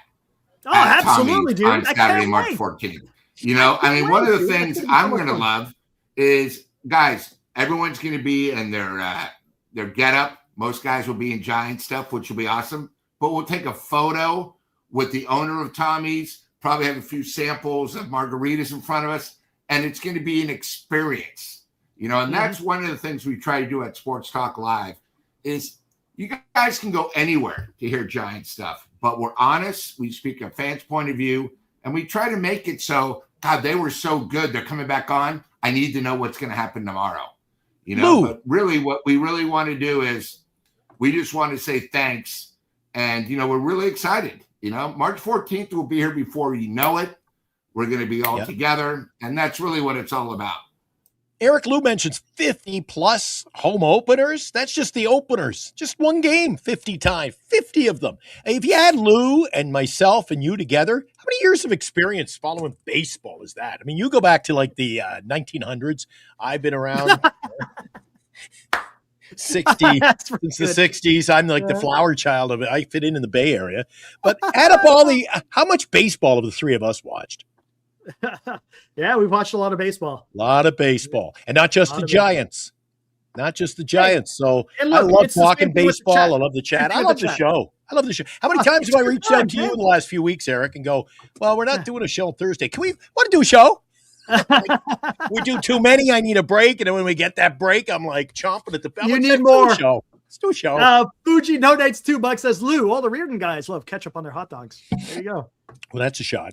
Oh, absolutely, dude. On Saturday, March 14th. One of the things I'm going to love is, guys, everyone's going to be in their getup. Most guys will be in Giant stuff, which will be awesome. But we'll take a photo with the owner of Tommy's, probably have a few samples of margaritas in front of us, and it's going to be an experience. And that's one of the things we try to do at Sports Talk Live is you guys can go anywhere to hear Giant stuff, but we're honest. We speak a fan's point of view, and we try to make it so, God, they were so good. They're coming back on. I need to know what's going to happen tomorrow. But really what we really want to do is we just want to say thanks. And, we're really excited. March 14th will be here before you know it. We're going to be all together. And that's really what it's all about. Eric, Lou mentions 50 plus home openers. That's just the openers. Just one game, 50 times, 50 of them. If you add Lou and myself and you together, how many years of experience following baseball is that? I mean, you go back to like the 1900s. I've been around 60 since the 60s. I'm like the flower child of it. I fit in the Bay Area. But add up how much baseball have the three of us watched? Yeah, we've watched a lot of baseball. A lot of baseball. And not just the Giants. Not just the Giants. So and look, I love talking baseball. I love the chat. I love the show. How many times have I reached out to you in the last few weeks, Eric, and go, well, we're not doing a show Thursday. Want to do a show? We do too many. I need a break. And then when we get that break, I'm like chomping at the bell. You need more. Let's do a show. Fuji donates $2, says Lou. All the Reardon guys love ketchup on their hot dogs. There you go. Well, that's a shot.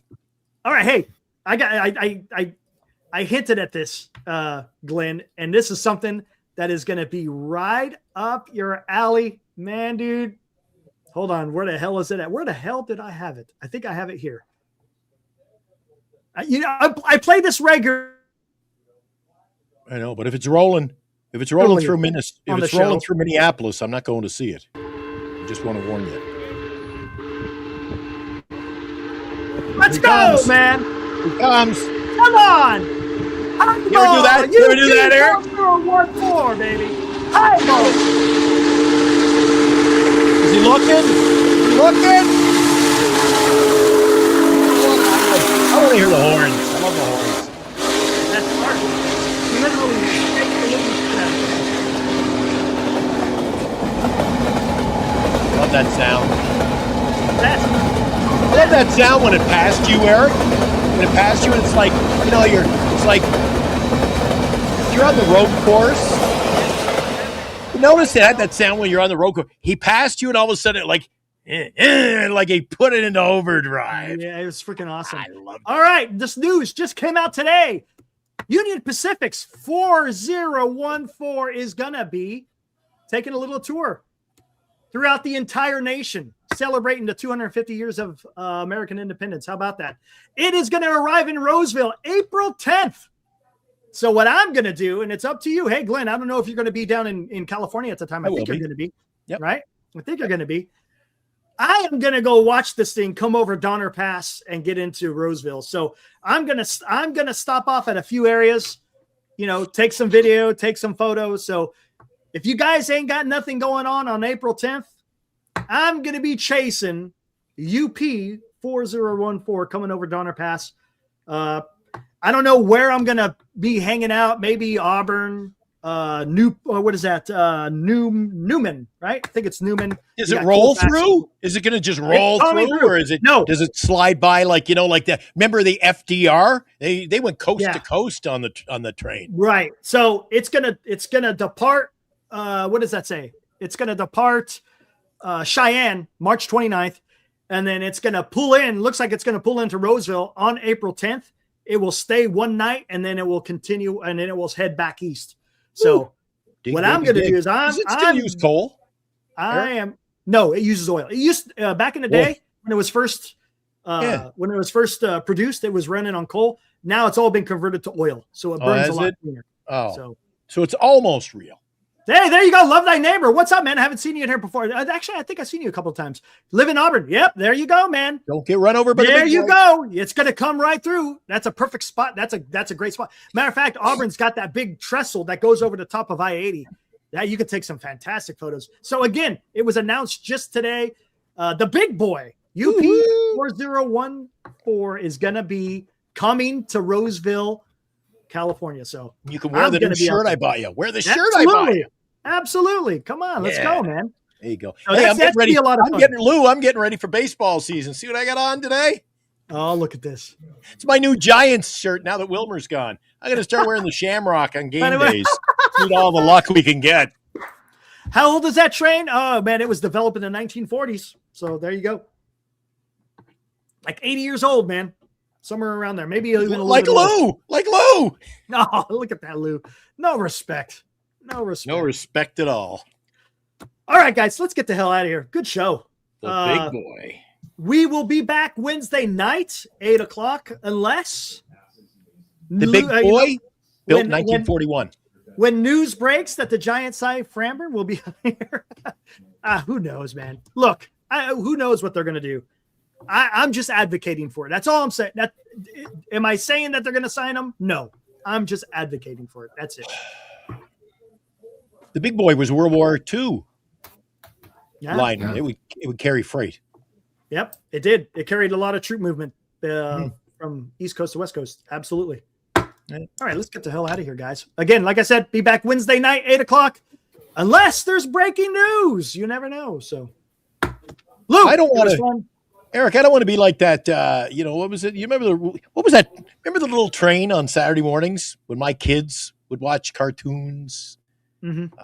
All right. Hey, I hinted at this, Glenn, and this is something that is going to be right up your alley, man, dude. Hold on. Where the hell is it at? Where the hell did I have it? I think I have it here. I play this regular. I know, but if it's rolling through Minneapolis, I'm not going to see it. I just want to warn you. Let's go, man. Here comes. Come on. You ever do that? You ever do that, Eric? 1-4, baby. Hi, Is he looking? I want to hear the horns. I love the horns. That's smart. Literally shake the living shit out of I love that sound. it. I love that sound when it passed you, Eric. When it passed you, and it's like, it's like you're on the road course. You notice that sound when you're on the road course. He passed you, and all of a sudden, like he put it into overdrive. Yeah, it was freaking awesome. I love it. All right, this news just came out today. Union Pacific's 4014 is gonna be taking a little tour throughout the entire nation, celebrating the 250 years of American independence. How about that? It is going to arrive in Roseville April 10th. So what I'm going to do, and it's up to you. Hey, Glenn, I don't know if you're going to be down in California at the time. I think you're going to be. Yep. Right? I think you're going to be. I am gonna go watch this thing come over Donner Pass and get into Roseville. So I'm gonna stop off at a few areas, take some video, take some photos. So if you guys ain't got nothing going on April 10th, I'm gonna be chasing UP 4014 coming over Donner Pass. I don't know where I'm gonna be hanging out. Maybe Auburn, Newman, right? I think it's Newman. Does it roll through? Is it going to just roll through, or is it? No. Does it slide by like that? Remember the FDR? They went coast to coast on the train. Right. So it's gonna depart. What does that say? It's gonna depart Cheyenne March 29th, and then it's gonna pull in. Looks like it's gonna pull into Roseville on April 10th. It will stay one night, and then it will continue, and then it will head back east. So what I'm going to do is Does it still use coal? No, it uses oil. It used back in the day when it was first produced, it was running on coal. Now it's all been converted to oil, so it burns a lot cleaner. So it's almost real. Hey, there you go. Love thy neighbor. What's up, man? I haven't seen you in here before. Actually, I think I've seen you a couple of times. Live in Auburn. Yep, there you go, man. Don't get run over by there the big you boy. go. It's going to come right through. That's a perfect spot. That's a great spot. Matter of fact, Auburn's got that big trestle that goes over the top of I-80. That you could take some fantastic photos. So again, it was announced just today. The big boy, UP 4014, is going to be coming to Roseville, California. So you can wear the new shirt I bought you. Wear the shirt I bought you. Absolutely. Come on, let's go, man. There you go. So hey, I'm getting ready. I'm getting ready for baseball season. See what I got on today? Oh, look at this. It's my new Giants shirt now that Wilmer's gone. I'm going to start wearing the Shamrock on game days. Need all the luck we can get. How old is that train? Oh, man, it was developed in the 1940s. So there you go. Like 80 years old, man. Somewhere around there. Maybe even a like little Lou. Like Lou. No, look at that, Lou. No respect. No respect at all. All right, guys, let's get the hell out of here. Good show. The big boy. We will be back Wednesday night, 8:00, unless the big boy built 1941. When news breaks that the Giants sign Framber, will be here. Who knows, man? Look, who knows what they're going to do? I'm just advocating for it. That's all I'm saying. Am I saying that they're going to sign him? No, I'm just advocating for it. That's it. The big boy was World War II liner. Yeah. It would carry freight. Yep, it did. It carried a lot of troop movement from East Coast to West Coast. Absolutely. All right, let's get the hell out of here, guys. Again, like I said, be back Wednesday night, 8:00, unless there's breaking news. You never know. So, Luke, I don't want to. Eric, I don't want to be like that. What was it? You remember what was that? Remember the little train on Saturday mornings when my kids would watch cartoons? Mm-hmm.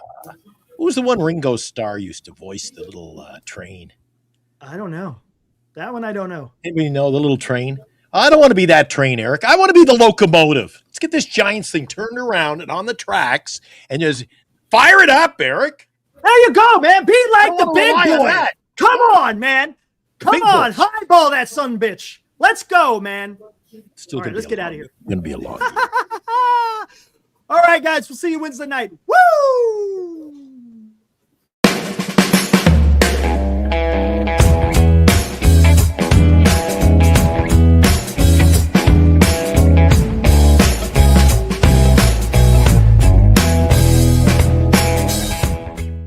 What was the one Ringo Starr used to voice the little train? I don't know. That one I don't know. Anybody know the little train? I don't want to be that train, Eric. I want to be the locomotive. Let's get this Giants thing turned around and on the tracks and just fire it up, Eric. There you go, man. Be like the big boy. Come on, man. Come on. Highball that son bitch. Let's go, man. Still all right, let's get out of here. It's going to be a long All right, guys. We'll see you Wednesday night. Woo!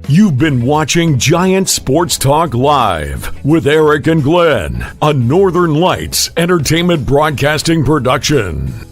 You've been watching Giant Sports Talk Live with Eric and Glenn, a Northern Lights Entertainment Broadcasting production.